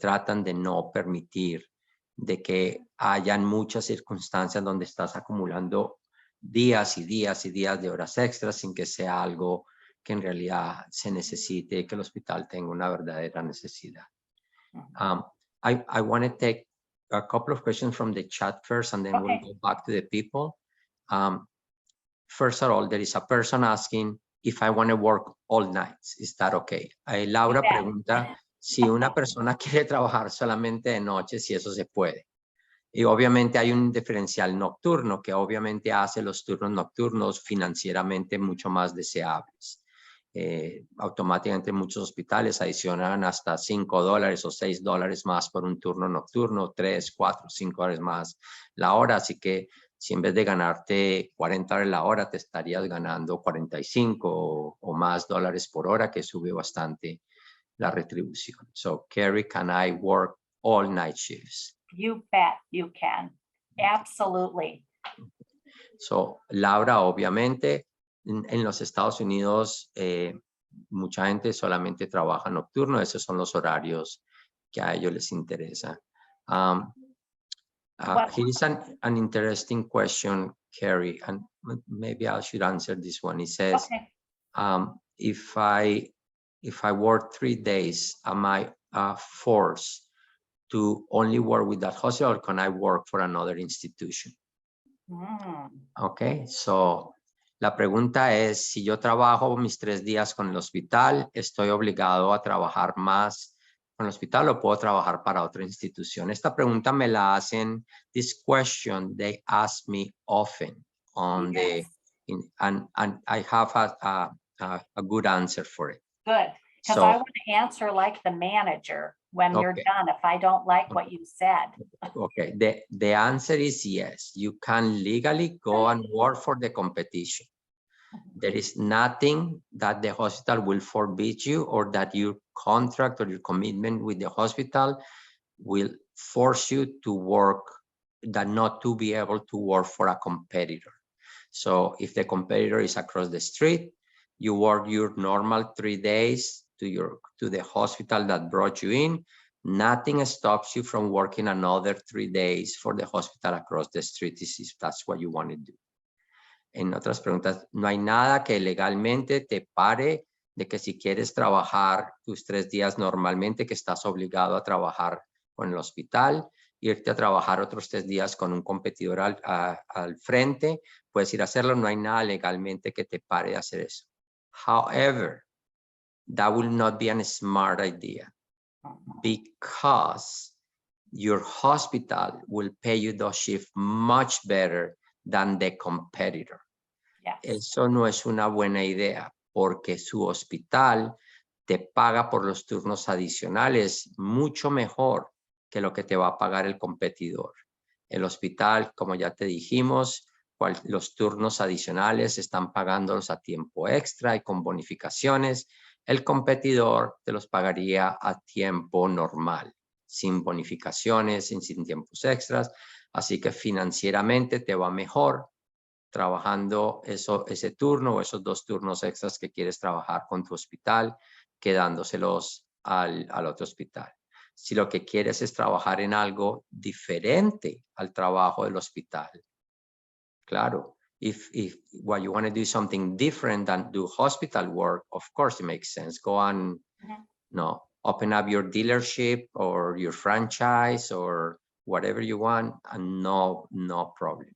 tratan de no permitir de que hayan muchas circunstancias donde estás acumulando días y días y días de horas extras sin que sea algo que en realidad se necesite, que el hospital tenga una verdadera necesidad. I want to take a couple of questions from the chat first, and then we'll go back to the people. First of all, there is a person asking if I want to work all nights. Is that okay? Laura pregunta si una persona quiere trabajar solamente de noche, si eso se puede. Y obviamente hay un diferencial nocturno que obviamente hace los turnos nocturnos financieramente mucho más deseables. Automáticamente muchos hospitales adicionan hasta $5 o $6 más por un turno nocturno, 3, 4, $5 más la hora. Así que si en vez de ganarte $40 la hora, te estarías ganando 45 o más dólares por hora, que sube bastante la retribución. So, Carrie, can I work all night shifts? You bet you can. Absolutely. So, Laura, obviamente, en los Estados Unidos, mucha gente solamente trabaja nocturno. Esos son los horarios que a ellos les interesa. Here is an interesting question, Carrie, and maybe I should answer this one. It says, Okay. if I work 3 days, am I forced to only work with that hospital, or can I work for another institution? Okay, so la pregunta es, si yo trabajo mis 3 días con el hospital, ¿estoy obligado a trabajar más con el hospital o puedo trabajar para otra institución? Esta pregunta me la hacen, this question they ask me often on Yes. and I have a good answer for it. Good, because So, I want to answer like the manager when you're Okay. done, if I don't like what you said. Okay, the answer is yes. You can legally go and work for the competition. There is nothing that the hospital will forbid you, or that your contract or your commitment with the hospital will force you to work, that not to be able to work for a competitor. So if the competitor is across the street, you work your normal 3 days to the hospital that brought you in. Nothing stops you from working another 3 days for the hospital across the street if that's what you want to do. En otras preguntas, no hay nada que legalmente te pare de que si quieres trabajar tus 3 días normalmente, que estás obligado a trabajar con el hospital, irte a trabajar otros 3 días con un competidor al frente, puedes ir a hacerlo. No hay nada legalmente que te pare de hacer eso. However, that will not be a smart idea, because your hospital will pay you those shifts much better than the competitor. Yes. Eso no es una buena idea, porque su hospital te paga por los turnos adicionales mucho mejor que lo que te va a pagar el competidor. El hospital, como ya te dijimos, los turnos adicionales están pagándolos a tiempo extra y con bonificaciones. El competidor te los pagaría a tiempo normal, sin bonificaciones, sin tiempos extras. Así que financieramente te va mejor trabajando ese turno o esos 2 turnos extras que quieres trabajar con tu hospital, que dándoselos al otro hospital. Si lo que quieres es trabajar en algo diferente al trabajo del hospital, claro, if what you want to do is something different than do hospital work, of course it makes sense. Go on, no, open up your dealership or your franchise or whatever you want, and no problem.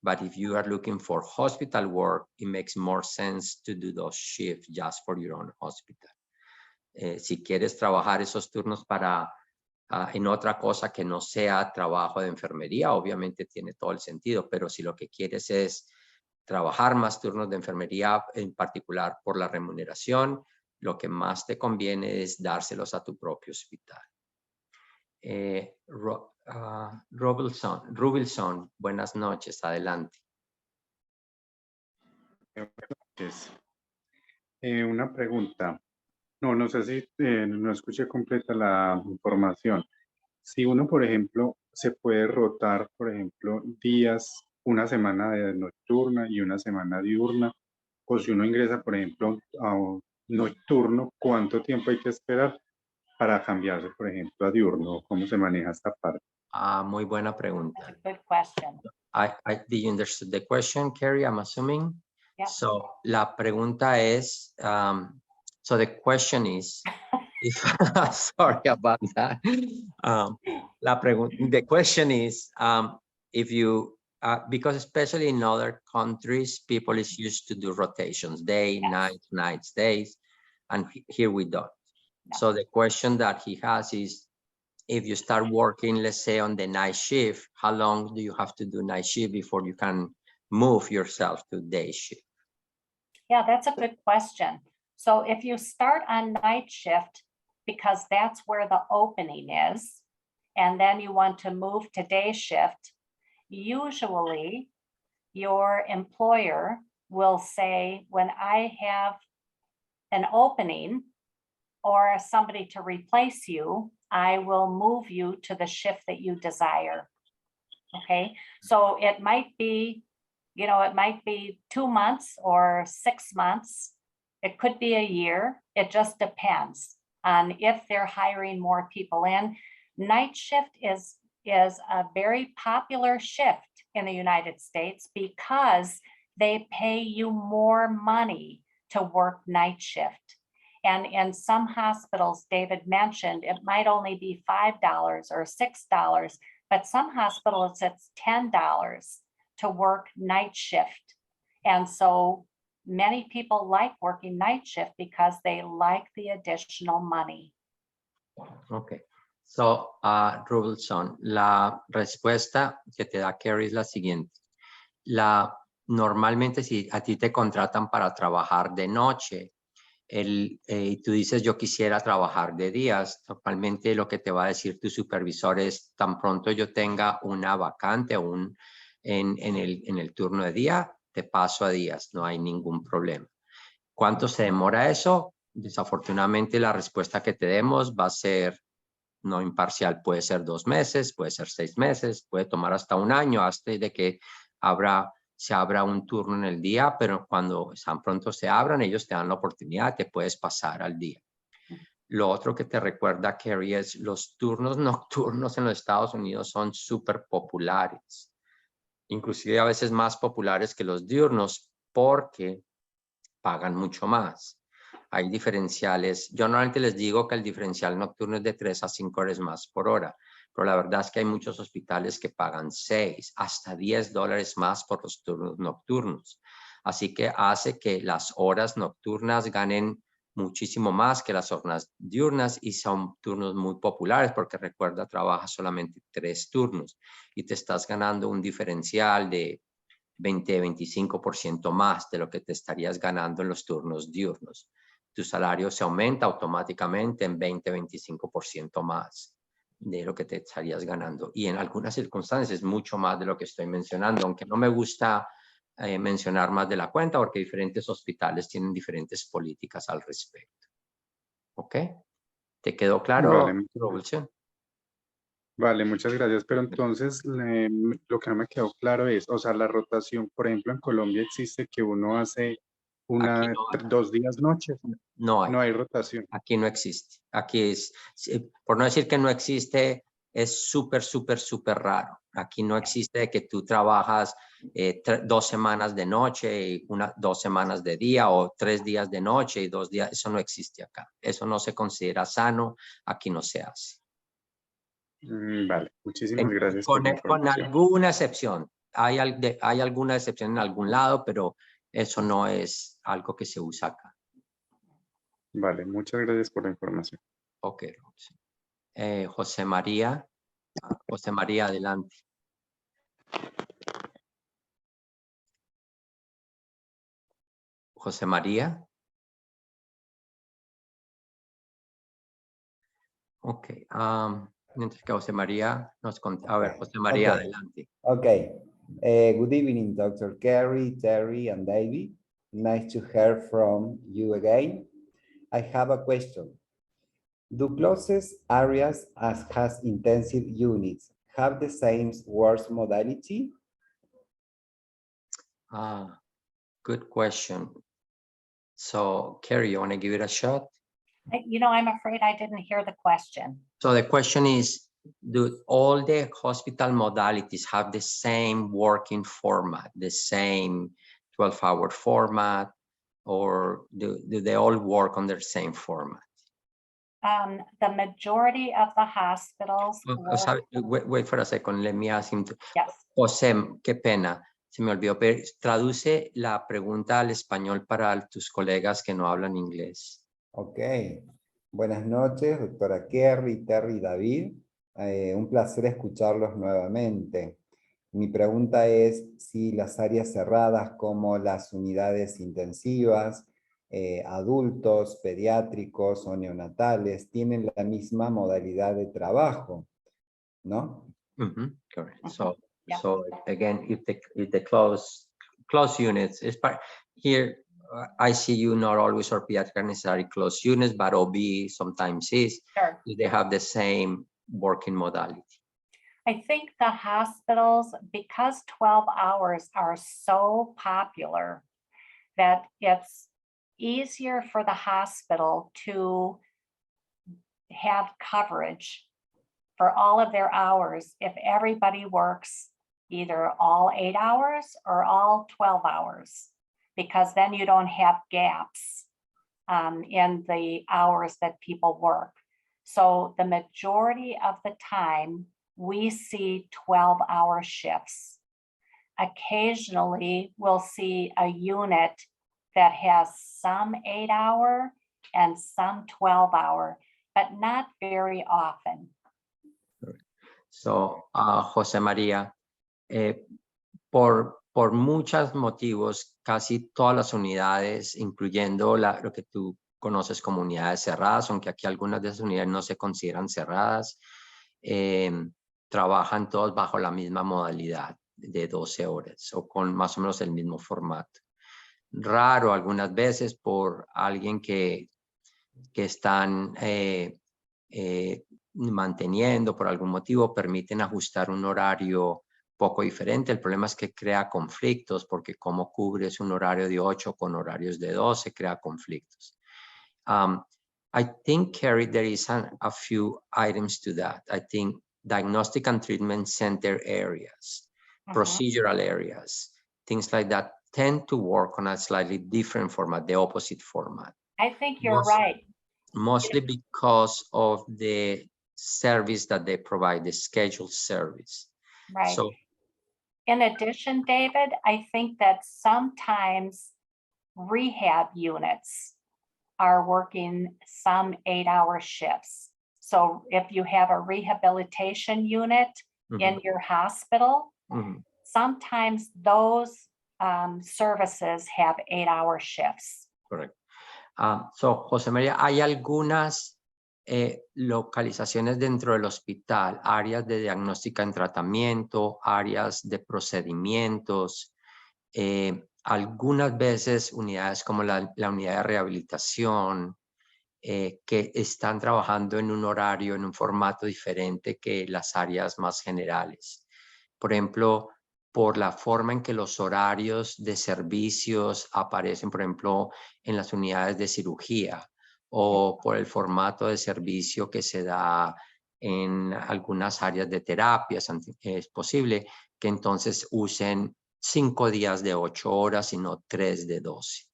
But if you are looking for hospital work, it makes more sense to do those shifts just for your own hospital. Si quieres trabajar esos turnos en otra cosa que no sea trabajo de enfermería, obviamente tiene todo el sentido, pero si lo que quieres es trabajar más turnos de enfermería, en particular por la remuneración, lo que más te conviene es dárselos a tu propio hospital. Rubilson, buenas noches, adelante. Buenas noches. Una pregunta. No sé si no escuché completa la información. Si uno, por ejemplo, se puede rotar, por ejemplo, días, una semana de nocturna y una semana diurna, o si uno ingresa, por ejemplo, a un nocturno, ¿cuánto tiempo hay que esperar para cambiarse, por ejemplo, a diurno? ¿Cómo se maneja esta parte? Muy buena pregunta. That's a good question. Did you understand the question, Carrie? I'm assuming. Yeah. So la pregunta es, so the question is, sorry about that. The question is, if you, because especially in other countries, people is used to do rotations, day, nights, days, and here we don't. No. So the question that he has is, if you start working, let's say on the night shift, how long do you have to do night shift before you can move yourself to day shift? Yeah, that's a good question. So if you start on night shift, because that's where the opening is, and then you want to move to day shift, usually your employer will say, when I have an opening or somebody to replace you, I will move you to the shift that you desire. Okay, so it might be, it might be 2 months or 6 months. It could be a year. It just depends on if they're hiring more people in. Night shift is a very popular shift in the United States because they pay you more money to work night shift. And in some hospitals, David mentioned, it might only be $5 or $6, but some hospitals it's $10 to work night shift. And so many people like working night shift because they like the additional money. Okay. So, Rubelson, la respuesta que te da Carrie es la siguiente. Normalmente si a ti te contratan para trabajar de noche, y tú dices yo quisiera trabajar de días, normalmente lo que te va a decir tu supervisor es tan pronto yo tenga una vacante en el turno de día, te paso a días, no hay ningún problema. ¿Cuánto se demora eso? Desafortunadamente la respuesta que te demos va a ser no imparcial, puede ser 2 meses, puede ser 6 meses, puede tomar hasta 1 año hasta de que se abra un turno en el día, pero cuando tan pronto se abran, ellos te dan la oportunidad, te puedes pasar al día. Lo otro que te recuerda, Carrie, es los turnos nocturnos en los Estados Unidos son súper populares, inclusive a veces más populares que los diurnos porque pagan mucho más. Hay diferenciales. Yo normalmente les digo que el diferencial nocturno es de 3 a 5 horas más por hora, pero la verdad es que hay muchos hospitales que pagan 6 hasta $10 más por los turnos nocturnos. Así que hace que las horas nocturnas ganen muchísimo más que las horas diurnas y son turnos muy populares porque recuerda, trabajas solamente 3 turnos y te estás ganando un diferencial de 20-25% más de lo que te estarías ganando en los turnos diurnos. Tu salario se aumenta automáticamente en 20-25% más de lo que te estarías ganando. Y en algunas circunstancias mucho más de lo que estoy mencionando, aunque no me gusta mencionar más de la cuenta porque diferentes hospitales tienen diferentes políticas al respecto. ¿Ok? ¿Te quedó claro, Robulson? Vale, muchas gracias. Pero entonces lo que no me quedó claro es, o sea, la rotación, por ejemplo, en Colombia existe que uno hace 2 días noches. No hay rotación. Aquí no existe. Aquí es, por no decir que no existe, es súper raro. Aquí no existe que tú trabajas 2 semanas de noche y 2 semanas de día o 3 días de noche y 2 días. Eso no existe acá. Eso no se considera sano. Aquí no se hace. Vale, muchísimas gracias por la Con información. alguna excepción. Hay alguna excepción en algún lado, pero eso no es algo que se usa acá. Vale, muchas gracias por la información. Ok. José María. José María, adelante. José María. Ok. Mientras que José María nos contesta. A ver, José María, adelante. Okay. Good evening, Dr. Carrie, Terry, and David. Nice to hear from you again. I have a question. Do closest areas as has intensive units have the same work modality? Good question. So, Carrie, you want to give it a shot? I'm afraid I didn't hear the question. So the question is, do all the hospital modalities have the same working format, the same 12-hour format, or do they all work on the same format? The majority of the hospitals. Wait for a second, let me ask him. Yes. José, qué pena, se me olvidó, pero traduce la pregunta al español para tus colegas que no hablan inglés. Ok. Buenas noches, doctora Carrie, Terry, David. Un placer escucharlos nuevamente. Mi pregunta es si las áreas cerradas como las unidades intensivas, adultos, pediátricos o neonatales tienen la misma modalidad de trabajo, ¿no? Correct. Yeah. So again, if the closed units is part here, ICU not always or pediatric necessary closed units, but OB sometimes is. Sure. They have the same working modality. I think the hospitals, because 12 hours are so popular, that it's easier for the hospital to have coverage for all of their hours if everybody works either all 8 hours or all 12 hours, because then you don't have gaps in the hours that people work. So the majority of the time, we see 12-hour shifts. Occasionally, we'll see a unit that has some 8-hour and some 12-hour, but not very often. So, José María, por muchos motivos, casi todas las unidades, incluyendo lo que tú conoces como unidades cerradas, aunque aquí algunas de esas unidades no se consideran cerradas, trabajan todos bajo la misma modalidad de 12 horas o con más o menos el mismo formato. Raro algunas veces por alguien que están manteniendo por algún motivo, permiten ajustar un horario poco diferente. El problema es que crea conflictos porque cómo cubres un horario de 8 con horarios de 12 crea conflictos. I think, Carrie, there is a few items to that. I think diagnostic and treatment center areas, procedural areas, things like that tend to work on a slightly different format, the opposite format. I think you're right. Mostly because of the service that they provide, the scheduled service. Right. So, in addition, David, I think that sometimes rehab units are working some 8-hour shifts. So if you have a rehabilitation unit in your hospital, sometimes those services have 8-hour shifts. Correct. So, José María, hay algunas localizaciones dentro del hospital, áreas de diagnóstica en tratamiento, áreas de procedimientos, algunas veces unidades como la unidad de rehabilitación, que están trabajando en un horario, en un formato diferente que las áreas más generales. Por ejemplo, por la forma en que los horarios de servicios aparecen, por ejemplo, en las unidades de cirugía, o por el formato de servicio que se da en algunas áreas de terapias. Es posible que entonces usen 5 días de 8 horas y no 3 de 12.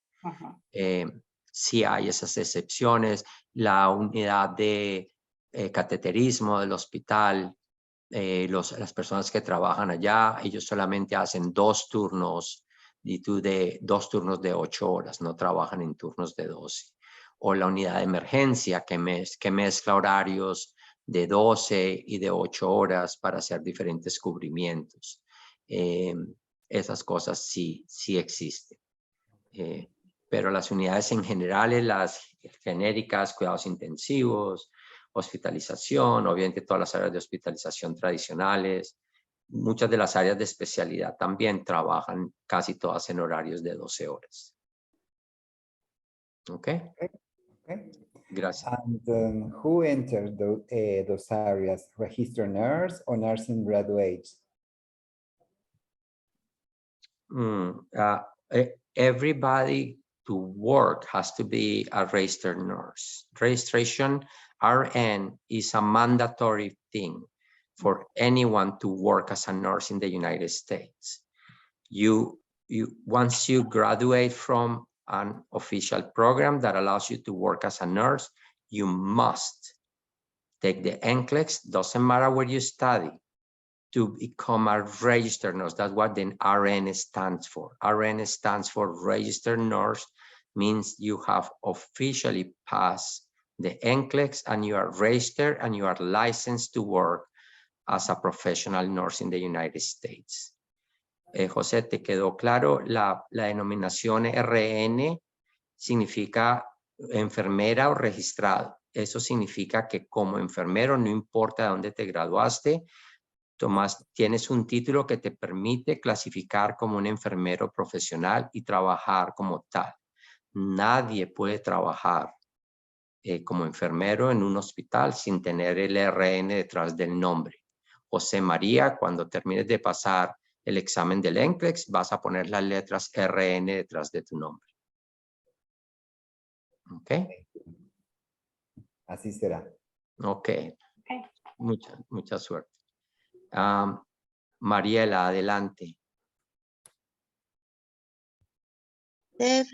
Sí hay esas excepciones. La unidad de cateterismo del hospital, las personas que trabajan allá, ellos solamente hacen 2 turnos de 8 horas, no trabajan en turnos de 12. O la unidad de emergencia que mezcla horarios de 12 y de 8 horas para hacer diferentes cubrimientos. Esas cosas sí existen. Pero las unidades en general, las genéricas, cuidados intensivos, hospitalización, obviamente todas las áreas de hospitalización tradicionales, muchas de las áreas de especialidad también trabajan casi todas en horarios de 12 horas. Okay. Gracias. And who entered those areas? Registered nurse or nursing graduates? Everybody to work has to be a registered nurse. Registration, RN, is a mandatory thing for anyone to work as a nurse in the United States. Once you graduate from an official program that allows you to work as a nurse, you must take the NCLEX, doesn't matter where you study, to become a registered nurse. That's what the RN stands for. RN stands for registered nurse, means you have officially passed the NCLEX and you are registered and you are licensed to work as a professional nurse in the United States. José, ¿te quedó claro? La denominación RN significa enfermera o registrado. Eso significa que como enfermero, no importa de dónde te graduaste, tienes un título que te permite clasificar como un enfermero profesional y trabajar como tal. Nadie puede trabajar como enfermero en un hospital sin tener el RN detrás del nombre. José María, cuando termines de pasar el examen del NCLEX, vas a poner las letras RN detrás de tu nombre. ¿Ok? Así será. Ok. Mucha suerte. Mariela, adelante. Deb,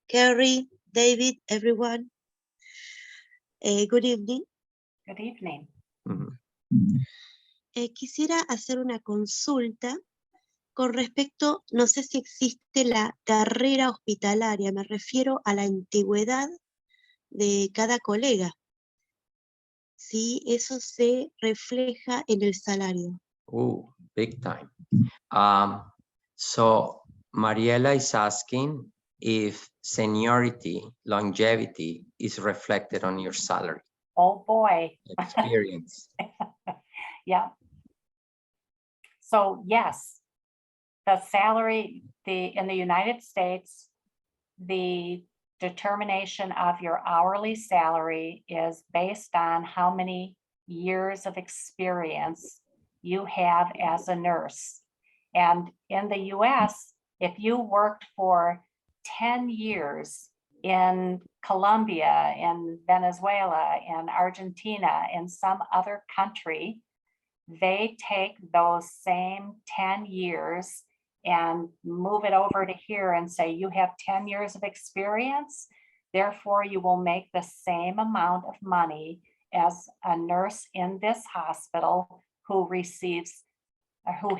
Carrie, David, everyone. Good evening. Good evening. Quisiera hacer una consulta con respecto, no sé si existe la carrera hospitalaria, me refiero a la antigüedad de cada colega. Si eso se refleja en el salario. Big time. So Mariela is asking if seniority, longevity is reflected on your salary. Oh boy. Experience. Yeah. So yes, the salary, in the United States, the determination of your hourly salary is based on how many years of experience you have as a nurse. And in the US, if you worked for 10 years in Colombia, in Venezuela, in Argentina, in some other country, they take those same 10 years and move it over to here and say, you have 10 years of experience, therefore you will make the same amount of money as a nurse in this hospital who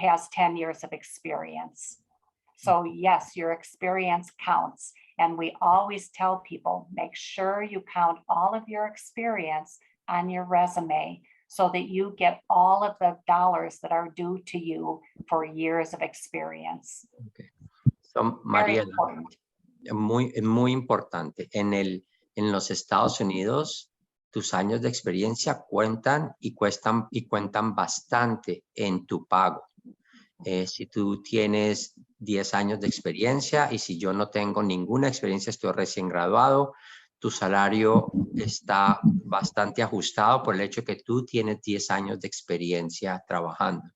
has 10 years of experience. So yes, your experience counts. And we always tell people, make sure you count all of your experience on your resume so that you get all of the dollars that are due to you for years of experience. Okay. So, Mariela, muy importante. En los Estados Unidos, tus años de experiencia cuentan y cuentan bastante en tu pago. Si tú tienes 10 años de experiencia y si yo no tengo ninguna experiencia, estoy recién graduado, tu salario está bastante ajustado por el hecho que tú tienes 10 años de experiencia trabajando.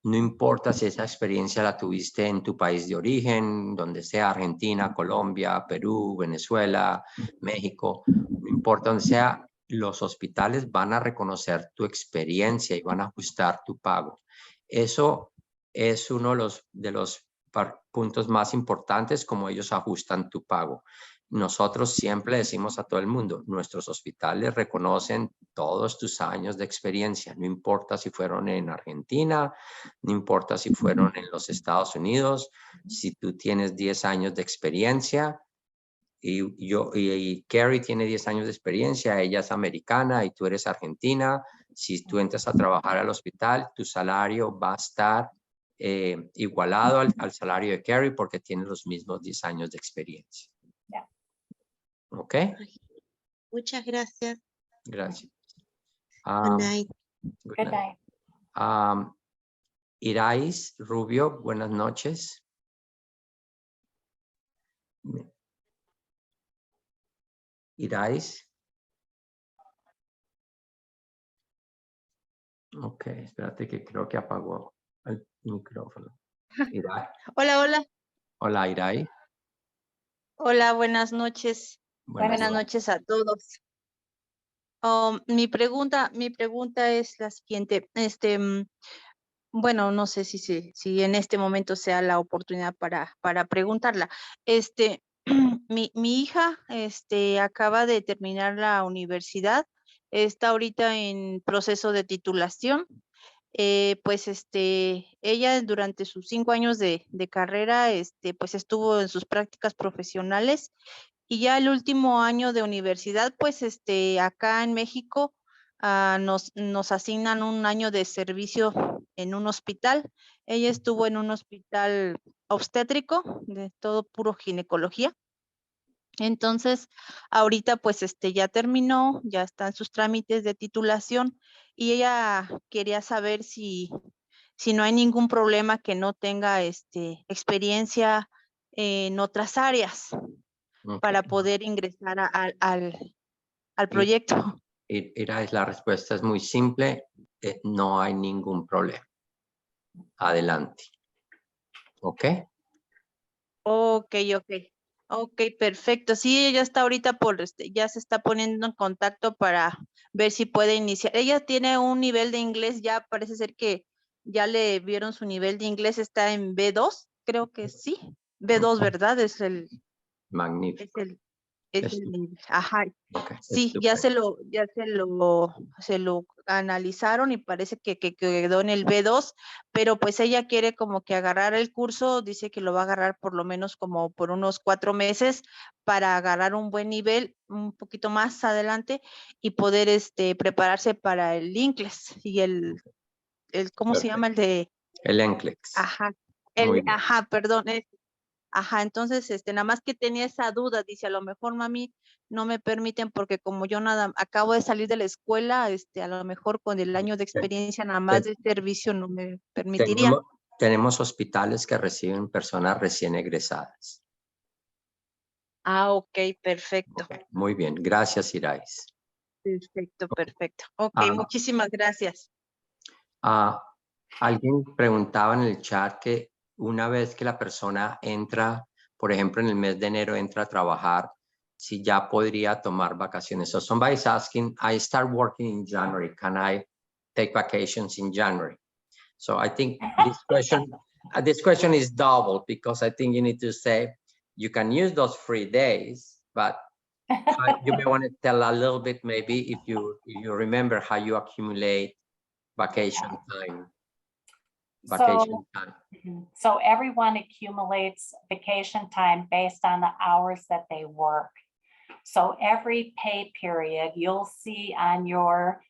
No importa si esa experiencia la tuviste en tu país de origen, donde sea Argentina, Colombia, Perú, Venezuela, México, no importa donde sea, los hospitales van a reconocer tu experiencia y van a ajustar tu pago. Eso es uno de los puntos más importantes, como ellos ajustan tu pago. Nosotros siempre decimos a todo el mundo, nuestros hospitales reconocen todos tus años de experiencia, no importa si fueron en Argentina, no importa si fueron en los Estados Unidos, si tú tienes 10 años de experiencia y Carrie tiene 10 años de experiencia, ella es americana y tú eres argentina, si tú entras a trabajar al hospital, tu salario va a estar igualado al salario de Carrie porque tiene los mismos 10 años de experiencia. ¿Ok? Muchas gracias. Gracias. Good night. Good night. Irais Rubio, buenas noches. Irais. Ok, espérate que creo que apagó el micrófono. Irais. Hola, hola. Hola, Irais. Hola, buenas noches. Buenas noches a todos. Mi pregunta es la siguiente. Bueno, no sé si en este momento sea la oportunidad para preguntarla. Mi hija acaba de terminar la universidad, está ahorita en proceso de titulación. Ella durante sus 5 años de carrera, pues estuvo en sus prácticas profesionales y ya el último año de universidad, pues acá en México, nos asignan un año de servicio en un hospital. Ella estuvo en un hospital obstétrico, de todo puro ginecología. Entonces, ahorita pues ya terminó, ya están sus trámites de titulación y ella quería saber si no hay ningún problema que no tenga experiencia en otras áreas para poder ingresar al proyecto. La respuesta es muy simple, no hay ningún problema. Adelante. ¿Ok? Ok. Ok, perfecto. Sí, ella está ahorita ya se está poniendo en contacto para ver si puede iniciar. Ella tiene un nivel de inglés, ya parece ser que ya le vieron su nivel de inglés, está en B2, creo que sí. B2, ¿verdad? Magnífico. Ajá. Okay, Sí, ya se lo analizaron y parece que quedó en el B2, pero pues ella quiere como que agarrar el curso, dice que lo va a agarrar por lo menos como por unos 4 meses para agarrar un buen nivel un poquito más adelante y poder prepararse para el inglés y el ¿cómo se llama? El NCLEX. Ajá, Muy bien. perdón, ajá, entonces, nada más que tenía esa duda, dice, a lo mejor, mami, no me permiten porque como yo acabo de salir de la escuela, a lo mejor con el año de experiencia nada más de servicio no me permitiría. Tenemos hospitales que reciben personas recién egresadas. Ah, ok, perfecto. Okay, muy bien, gracias, Irais. Perfecto. Ok, muchísimas gracias. Alguien preguntaba en el chat que una vez que la persona entra, por ejemplo, en el mes de enero entra a trabajar, si ya podría tomar vacaciones. So somebody's asking, I start working in January. Can I take vacations in January? So I think this question is double because I think you need to say you can use those free days, but you may want to tell a little bit maybe if you remember how you accumulate vacation time. So everyone accumulates vacation time based on the hours that they work. So every pay period, you'll see on your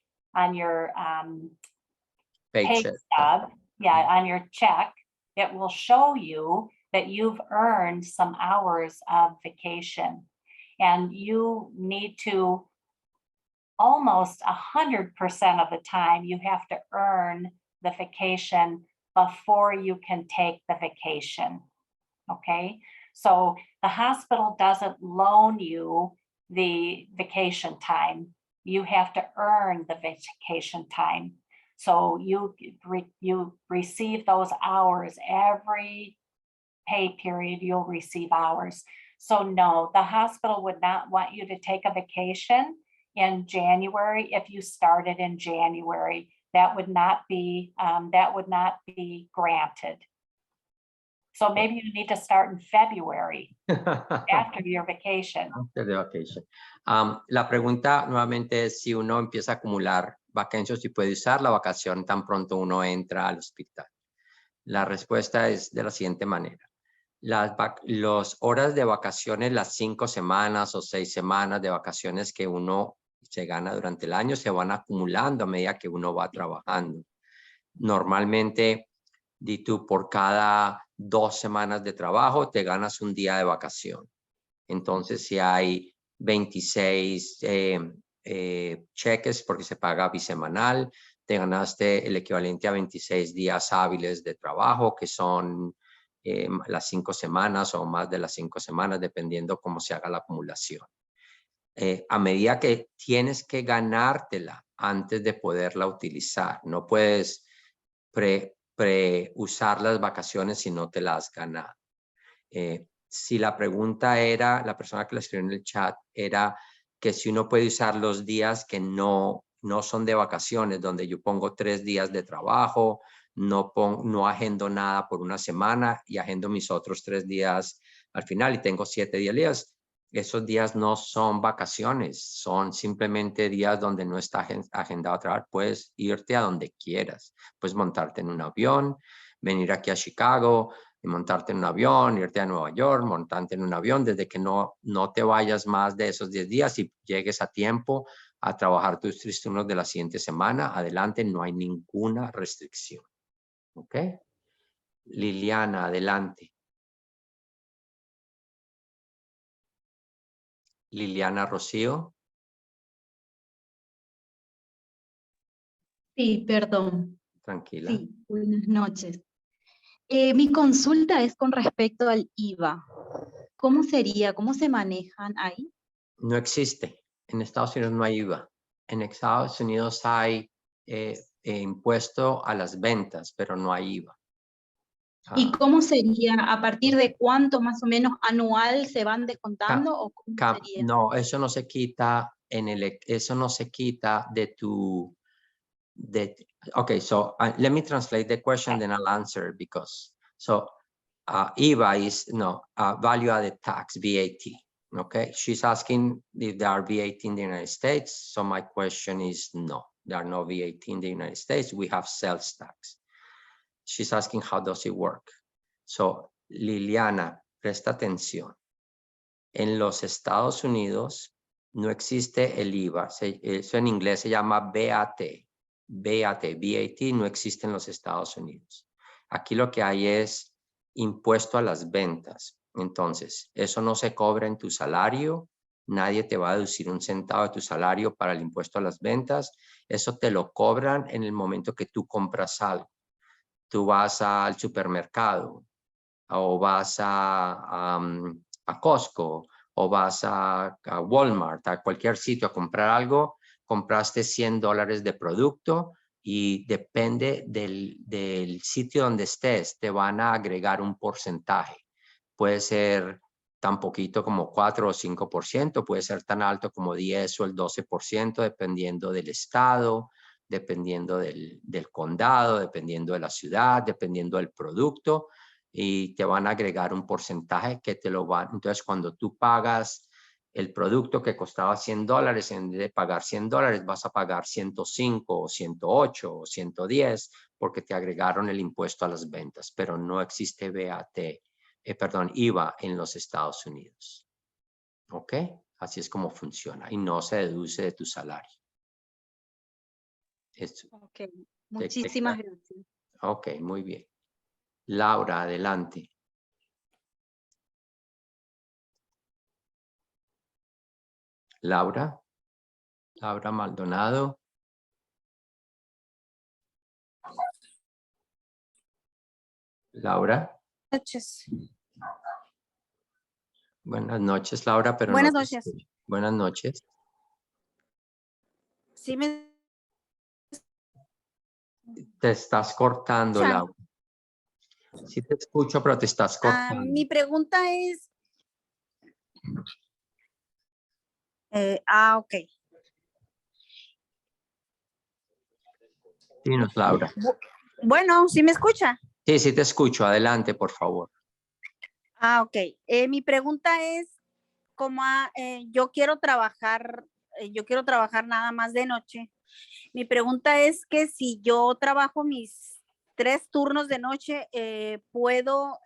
pay stub, on your check, it will show you that you've earned some hours of vacation, and you need to almost 100% of the time you have to earn the vacation before you can take the vacation. Okay, so the hospital doesn't loan you the vacation time. You have to earn the vacation time. So you receive those hours every pay period, you'll receive hours. So no, the hospital would not want you to take a vacation in January if you started in January. That would not be granted. So maybe you need to start in February after your vacation. After the vacation. La pregunta nuevamente es si uno empieza a acumular vacaciones, si puede usar la vacación tan pronto uno entra al hospital. La respuesta es de la siguiente manera. Las horas de vacaciones, las 5 semanas o 6 semanas de vacaciones que uno se gana durante el año se van acumulando a medida que uno va trabajando. Normalmente, di tú, por cada 2 semanas de trabajo te ganas un día de vacación. Entonces, si hay 26 cheques porque se paga bisemanal, te ganaste el equivalente a 26 días hábiles de trabajo, que son las 5 semanas o más de las 5 semanas, dependiendo cómo se haga la acumulación. A medida que tienes que ganártela antes de poderla utilizar. No puedes usar las vacaciones si no te las has ganado. Si la pregunta era, la persona que la escribió en el chat, era que si uno puede usar los días que no son de vacaciones, donde yo pongo 3 días de trabajo, no agendo nada por una semana y agendo mis otros 3 días al final y tengo 7 días libres. Esos días no son vacaciones, son simplemente días donde no está agendado a trabajar. Puedes irte a donde quieras, puedes montarte en un avión, venir aquí a Chicago, montarte en un avión, irte a Nueva York, montarte en un avión, desde que no te vayas más de esos 10 días y llegues a tiempo, a trabajar tus 3 turnos de la siguiente semana, adelante, no hay ninguna restricción. ¿Ok? Liliana, adelante. Liliana Rocío. Sí, perdón. Tranquila. Sí, buenas noches. Mi consulta es con respecto al IVA. ¿Cómo sería? ¿Cómo se manejan ahí? No existe. En Estados Unidos no hay IVA. En Estados Unidos hay impuesto a las ventas, pero no hay IVA. ¿Y cómo sería? ¿A partir de cuánto más o menos anual se van descontando? ¿O cómo sería? No, eso no se quita eso no se quita de tu okay, so let me translate the question, then I'll answer because IVA is value added tax, VAT. Okay, she's asking if there are VAT in the United States. So my question is no, there are no VAT in the United States. We have sales tax. She's asking how does it work. So Liliana, presta atención. En los Estados Unidos no existe el IVA. Eso en inglés se llama VAT. VAT no existe en los Estados Unidos. Aquí lo que hay es impuesto a las ventas. Entonces, eso no se cobra en tu salario. Nadie te va a deducir un centavo de tu salario para el impuesto a las ventas. Eso te lo cobran en el momento que tú compras algo. Tú vas al supermercado o vas a Costco o vas a Walmart, a cualquier sitio a comprar algo, compraste $100 de producto y depende del sitio donde estés, te van a agregar un porcentaje. Puede ser tan poquito como 4 o 5%, puede ser tan alto como 10 o el 12%, dependiendo del estado, dependiendo del condado, dependiendo de la ciudad, dependiendo del producto, y te van a agregar un porcentaje que te lo van. Entonces, cuando tú pagas el producto que costaba $100, en vez de pagar $100, vas a pagar 105 o 108 o 110 porque te agregaron el impuesto a las ventas, pero no existe IVA en los Estados Unidos. ¿Ok? Así es como funciona y no se deduce de tu salario. Ok, muchísimas gracias. Ok, muy bien. Laura, adelante. Laura Maldonado. Laura. Noches. Buenas noches, Laura, pero Buenas no te noches. escucho. Buenas noches. Sí me Te estás cortando, escuchan. Laura. Sí te escucho, pero te estás cortando. Mi pregunta es... ok. Dinos, Laura. Bueno, ¿sí me escucha? Sí, sí te escucho. Adelante, por favor. Ok. Mi pregunta es, como yo quiero trabajar nada más de noche. Mi pregunta es que si yo trabajo mis 3 turnos de noche, puedo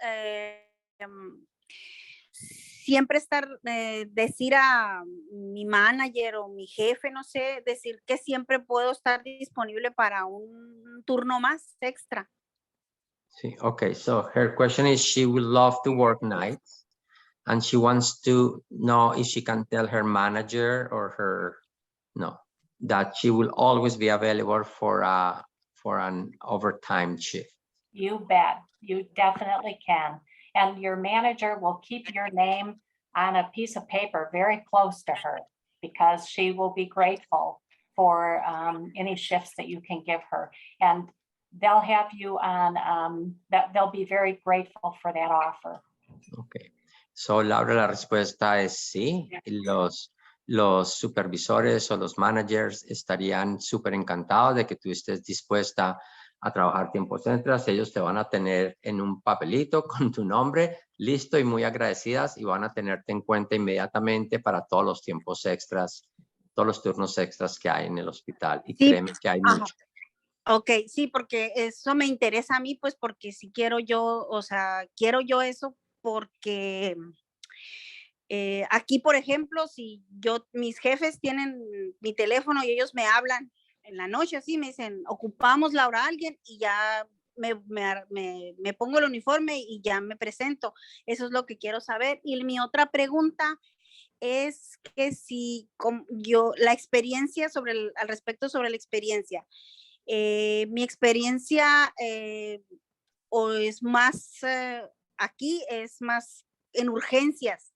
siempre decir a mi manager o mi jefe, no sé, decir que siempre puedo estar disponible para un turno más extra. Sí, okay. So her question is she would love to work nights and she wants to know if she can tell her manager or that she will always be available for an overtime shift. You bet. You definitely can. And your manager will keep your name on a piece of paper very close to her because she will be grateful for any shifts that you can give her. And they'll have you on, they'll be very grateful for that offer. Okay. So, Laura, la respuesta es sí. Los supervisores o los managers estarían súper encantados de que tú estés dispuesta a trabajar tiempos extras. Ellos te van a tener en un papelito con tu nombre listo y muy agradecidas y van a tenerte en cuenta inmediatamente para todos los tiempos extras, todos los turnos extras que hay en el hospital. Y sí, créeme que hay mucho. Ok, sí, porque eso me interesa a mí, pues porque si quiero yo, o sea, quiero yo eso porque Aquí, por ejemplo, si mis jefes tienen mi teléfono y ellos me hablan en la noche, así me dicen, ocupamos la hora a alguien y ya me pongo el uniforme y ya me presento. Eso es lo que quiero saber. Y mi otra pregunta es que si la experiencia al respecto sobre la experiencia, mi experiencia o es más, aquí es más en urgencias.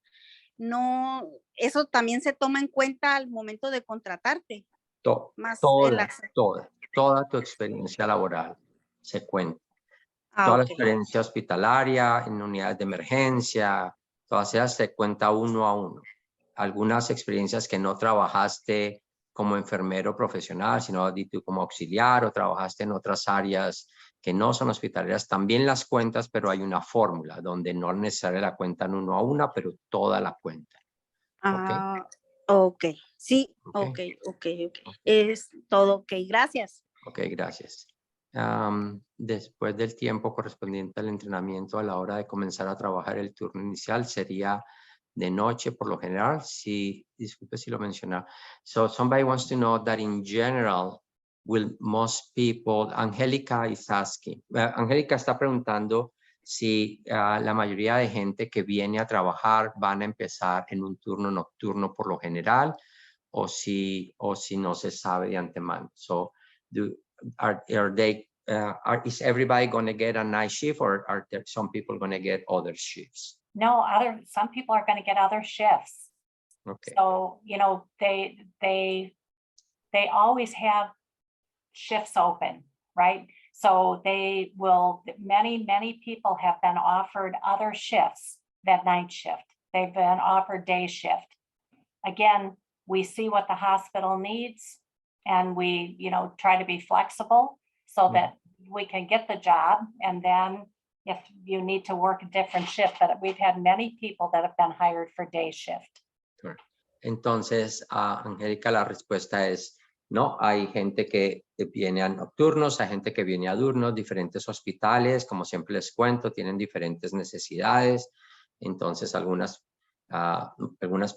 No, eso también se toma en cuenta al momento de contratarte. Toda tu experiencia laboral se cuenta. Ah, toda la ok. experiencia hospitalaria, en unidades de emergencia, todas ellas se cuenta uno a uno. Algunas experiencias que no trabajaste como enfermero profesional, sino como auxiliar o trabajaste en otras áreas que no son hospitalarias, también las cuentas, pero hay una fórmula donde no necesariamente la cuentan uno a una, pero toda la cuenta. Ah, ok. Sí, ok. Es todo ok. Gracias. Ok, gracias. Después del tiempo correspondiente al entrenamiento a la hora de comenzar a trabajar, el turno inicial sería de noche por lo general. Sí, disculpe si lo mencionaba. So somebody wants to know that in general, will most people, Angélica is asking, Angélica está preguntando si la mayoría de gente que viene a trabajar van a empezar en un turno nocturno por lo general o si no se sabe de antemano. So, is everybody going to get a night shift, or are there some people going to get other shifts? No, some people are going to get other shifts. Okay. So, they always have shifts open, right? So many people have been offered other shifts than night shift. They've been offered day shift. Again, we see what the hospital needs, and we, try to be flexible so that we can get the job. And then if you need to work a different shift, but we've had many people that have been hired for day shift. Sure. Entonces, Angélica, la respuesta es no. Hay gente que viene a nocturnos, hay gente que viene a diurnos, diferentes hospitales, como siempre les cuento, tienen diferentes necesidades. Entonces, algunas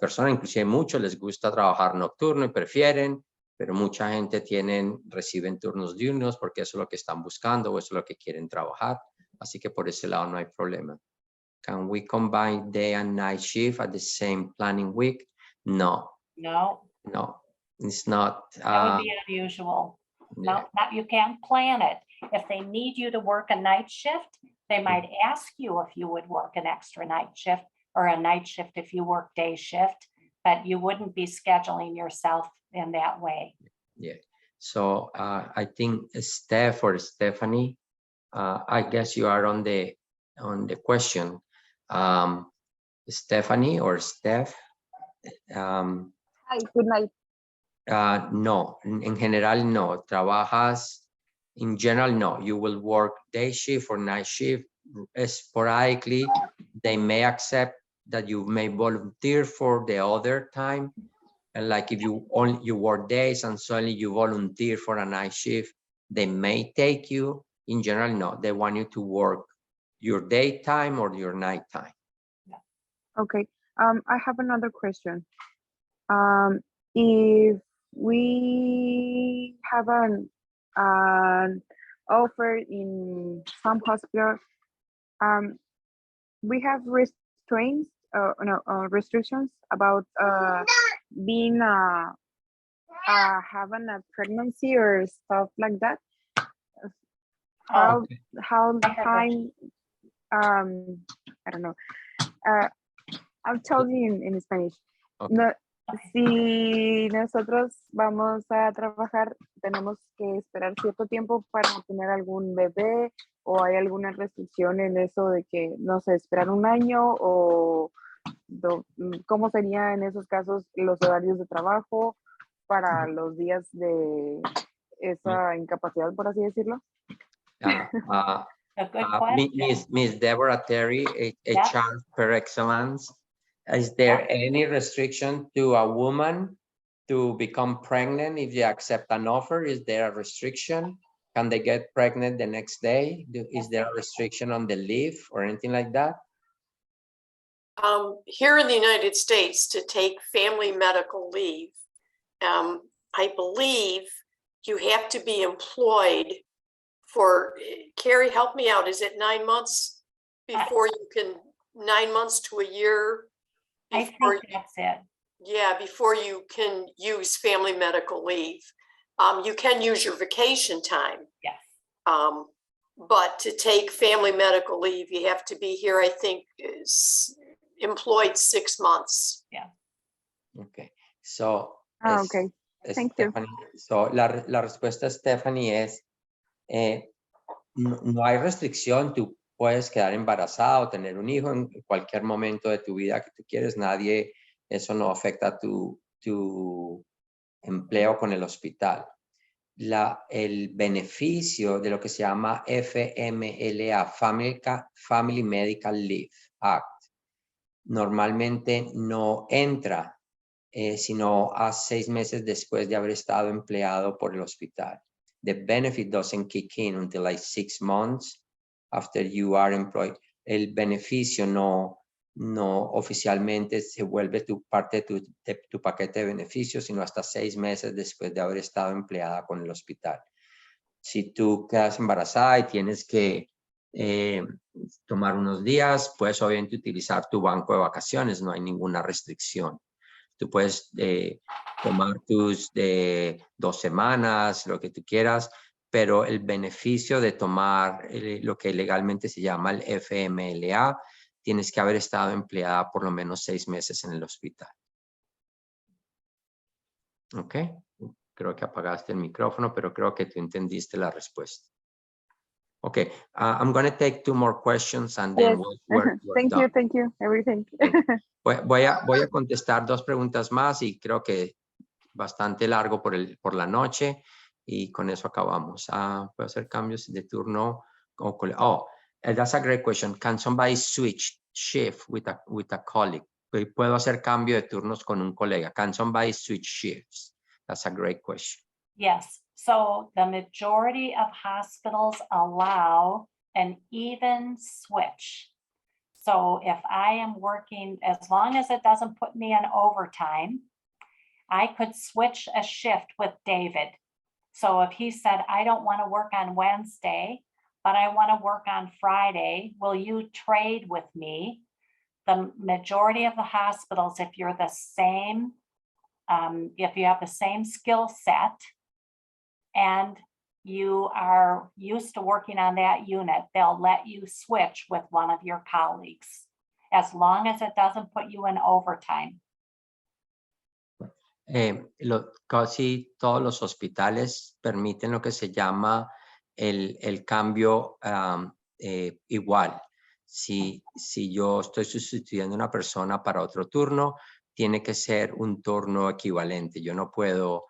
personas, inclusive muchos, les gusta trabajar nocturno y prefieren, pero mucha gente reciben turnos diurnos porque eso es lo que están buscando o eso es lo que quieren trabajar. Así que por ese lado no hay problema. Can we combine day and night shift at the same planning week? No. No. It's not. That would be unusual. Yeah. No, you can't plan it. If they need you to work a night shift, they might ask you if you would work an extra night shift, or a night shift if you work day shift, but you wouldn't be scheduling yourself in that way. Yeah. So I think Steph or Stephanie, I guess you are on the question. Stephanie or Steph. Hi, good night. No, en general no. Trabajas, in general no. You will work day shift or night shift. Sporadically, they may accept that you may volunteer for the other time. And like if you work days and suddenly you volunteer for a night shift, they may take you. In general, no. They want you to work your daytime or your nighttime. Okay. I have another question. If we have an offer in some hospital, we have restrictions about being having a pregnancy or stuff like that. How time I don't know. I'll tell you in Spanish. Okay. No, si nosotros vamos a trabajar, tenemos que esperar cierto tiempo para tener algún bebé, o hay alguna restricción en eso de que, no sé, esperar un año, o cómo sería en esos casos los horarios de trabajo para los días de esa incapacidad, por así decirlo. Miss Deborah Terry, HR per excellence. Is there any restriction to a woman to become pregnant if they accept an offer? Is there a restriction? Can they get pregnant the next day? Is there a restriction on the leave or anything like that? Here in the United States, to take family medical leave, I believe you have to be employed for, Carrie, help me out. Is it 9 months before you can, 9 months to a year? I think that's it. Yeah, before you can use family medical leave. You can use your vacation time. Yes. But to take family medical leave, you have to be here, I think, employed 6 months. Yeah. Okay. So, Okay. Thank you. So la respuesta, Stephanie, es no hay restricción. Tú puedes quedar embarazada o tener un hijo en cualquier momento de tu vida que tú quieres. Nadie, eso no afecta tu empleo con el hospital. El beneficio de lo que se llama FMLA, Family Medical Leave Act, normalmente no entra sino a 6 meses después de haber estado empleado por el hospital. The benefit doesn't kick in until like 6 months after you are employed. El beneficio no oficialmente se vuelve parte de tu paquete de beneficios, sino hasta 6 meses después de haber estado empleada con el hospital. Si tú quedas embarazada y tienes que tomar unos días, puedes obviamente utilizar tu banco de vacaciones, no hay ninguna restricción. Tú puedes tomar tus 2 semanas, lo que tú quieras, pero el beneficio de tomar lo que legalmente se llama el FMLA, tienes que haber estado empleada por lo menos 6 meses en el hospital. Ok. Creo que apagaste el micrófono, pero creo que tú entendiste la respuesta. Okay, I'm going to take 2 more questions and then we're done. Thank you, everything. Voy a contestar 2 preguntas más y creo que bastante largo por la noche y con eso acabamos. ¿Puedo hacer cambios de turno? That's a great question. Can somebody switch shift with a colleague? ¿Puedo hacer cambio de turnos con un colega? Can somebody switch shifts? That's a great question. Yes. So the majority of hospitals allow an even switch. So if I am working, as long as it doesn't put me in overtime, I could switch a shift with David. So if he said, I don't want to work on Wednesday, but I want to work on Friday, will you trade with me? The majority of the hospitals, if you're the same, if you have the same skill set and you are used to working on that unit, they'll let you switch with one of your colleagues, as long as it doesn't put you in overtime. Casi todos los hospitales permiten lo que se llama el cambio igual. Si yo estoy sustituyendo a una persona para otro turno, tiene que ser un turno equivalente. Yo no puedo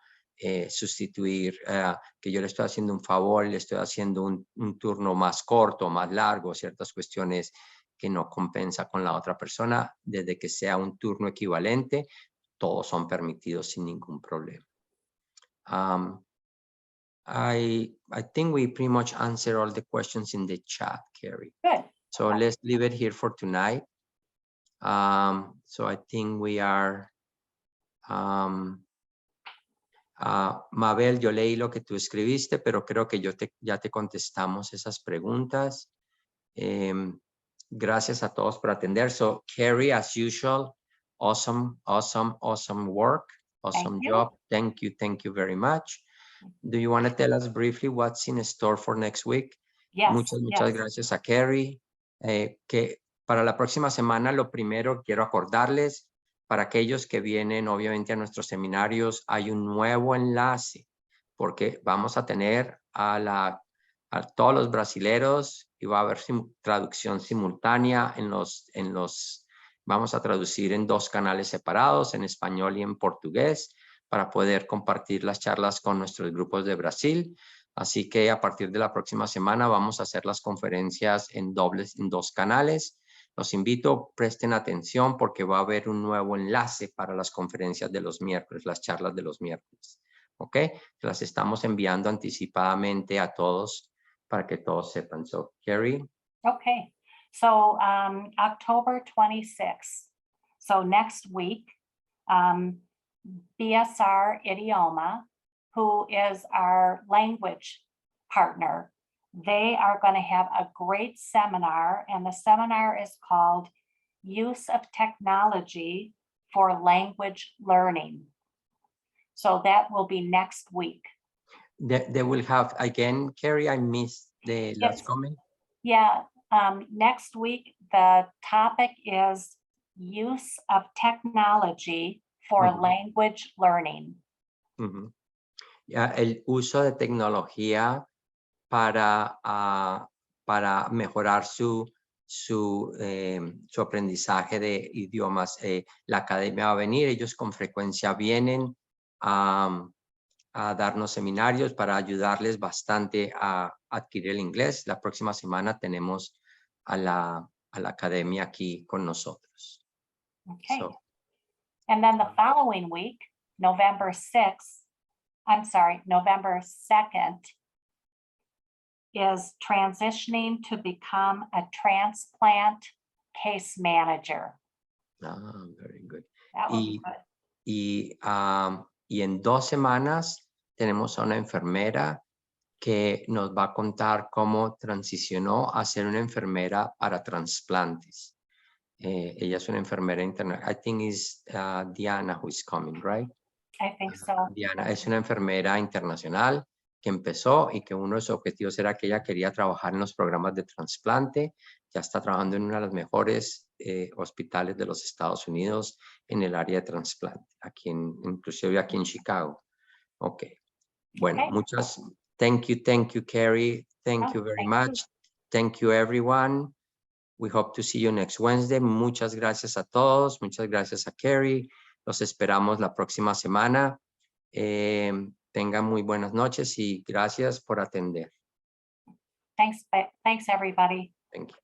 sustituir que yo le estoy haciendo un favor, le estoy haciendo un turno más corto, más largo, ciertas cuestiones que no compensa con la otra persona. Desde que sea un turno equivalente, todos son permitidos sin ningún problema. I think we pretty much answered all the questions in the chat, Carrie. Good. So let's leave it here for tonight. So I think we are... Mabel, yo leí lo que tú escribiste, pero creo que ya te contestamos esas preguntas. Gracias a todos por atender. So, Carrie, as usual, awesome work, awesome job. Thank you very much. Do you want to tell us briefly what's in store for next week? Yes, Muchas gracias a Carrie. Que para la próxima semana, lo primero quiero acordarles, para aquellos que vienen obviamente a nuestros seminarios, hay un nuevo enlace, porque vamos a tener a todos los brasileros y va a haber traducción simultánea vamos a traducir en 2 canales separados, en español y en portugués, para poder compartir las charlas con nuestros grupos de Brasil. Así que a partir de la próxima semana vamos a hacer las conferencias en 2 canales. Los invito, presten atención porque va a haber un nuevo enlace para las conferencias de los miércoles, las charlas de los miércoles. ¿Ok? Las estamos enviando anticipadamente a todos para que todos sepan. So, Carrie. Okay. So October 26th. So next week, BSR Idioma, who is our language partner, they are going to have a great seminar, and the seminar is called Use of Technology for Language Learning. So that will be next week. They will have, again, Carrie, I missed the last comment. Yeah, next week, the topic is use of technology for language learning. El uso de tecnología para mejorar su aprendizaje de idiomas. La academia va a venir, ellos con frecuencia vienen a darnos seminarios para ayudarles bastante a adquirir el inglés. La próxima semana tenemos a la academia aquí con nosotros. Okay. So, and then the following week, November 2nd, is transitioning to become a transplant case manager. Very good. That will be good. Y en 2 semanas tenemos a una enfermera que nos va a contar cómo transicionó a ser una enfermera para trasplantes. Ella es una enfermera internacional. I think it's Diana who is coming, right? I think so. Diana es una enfermera internacional que empezó y que uno de sus objetivos era que ella quería trabajar en los programas de trasplante. Ya está trabajando en uno de los mejores hospitales de los Estados Unidos en el área de trasplante, inclusive aquí en Chicago. Ok. Bueno, muchas. Thank you, Carrie. Thank you very much. Thank you, everyone. We hope to see you next Wednesday. Muchas gracias a todos. Muchas gracias a Carrie. Los esperamos la próxima semana. Tengan muy buenas noches y gracias por atender. Thanks everybody. Thank you.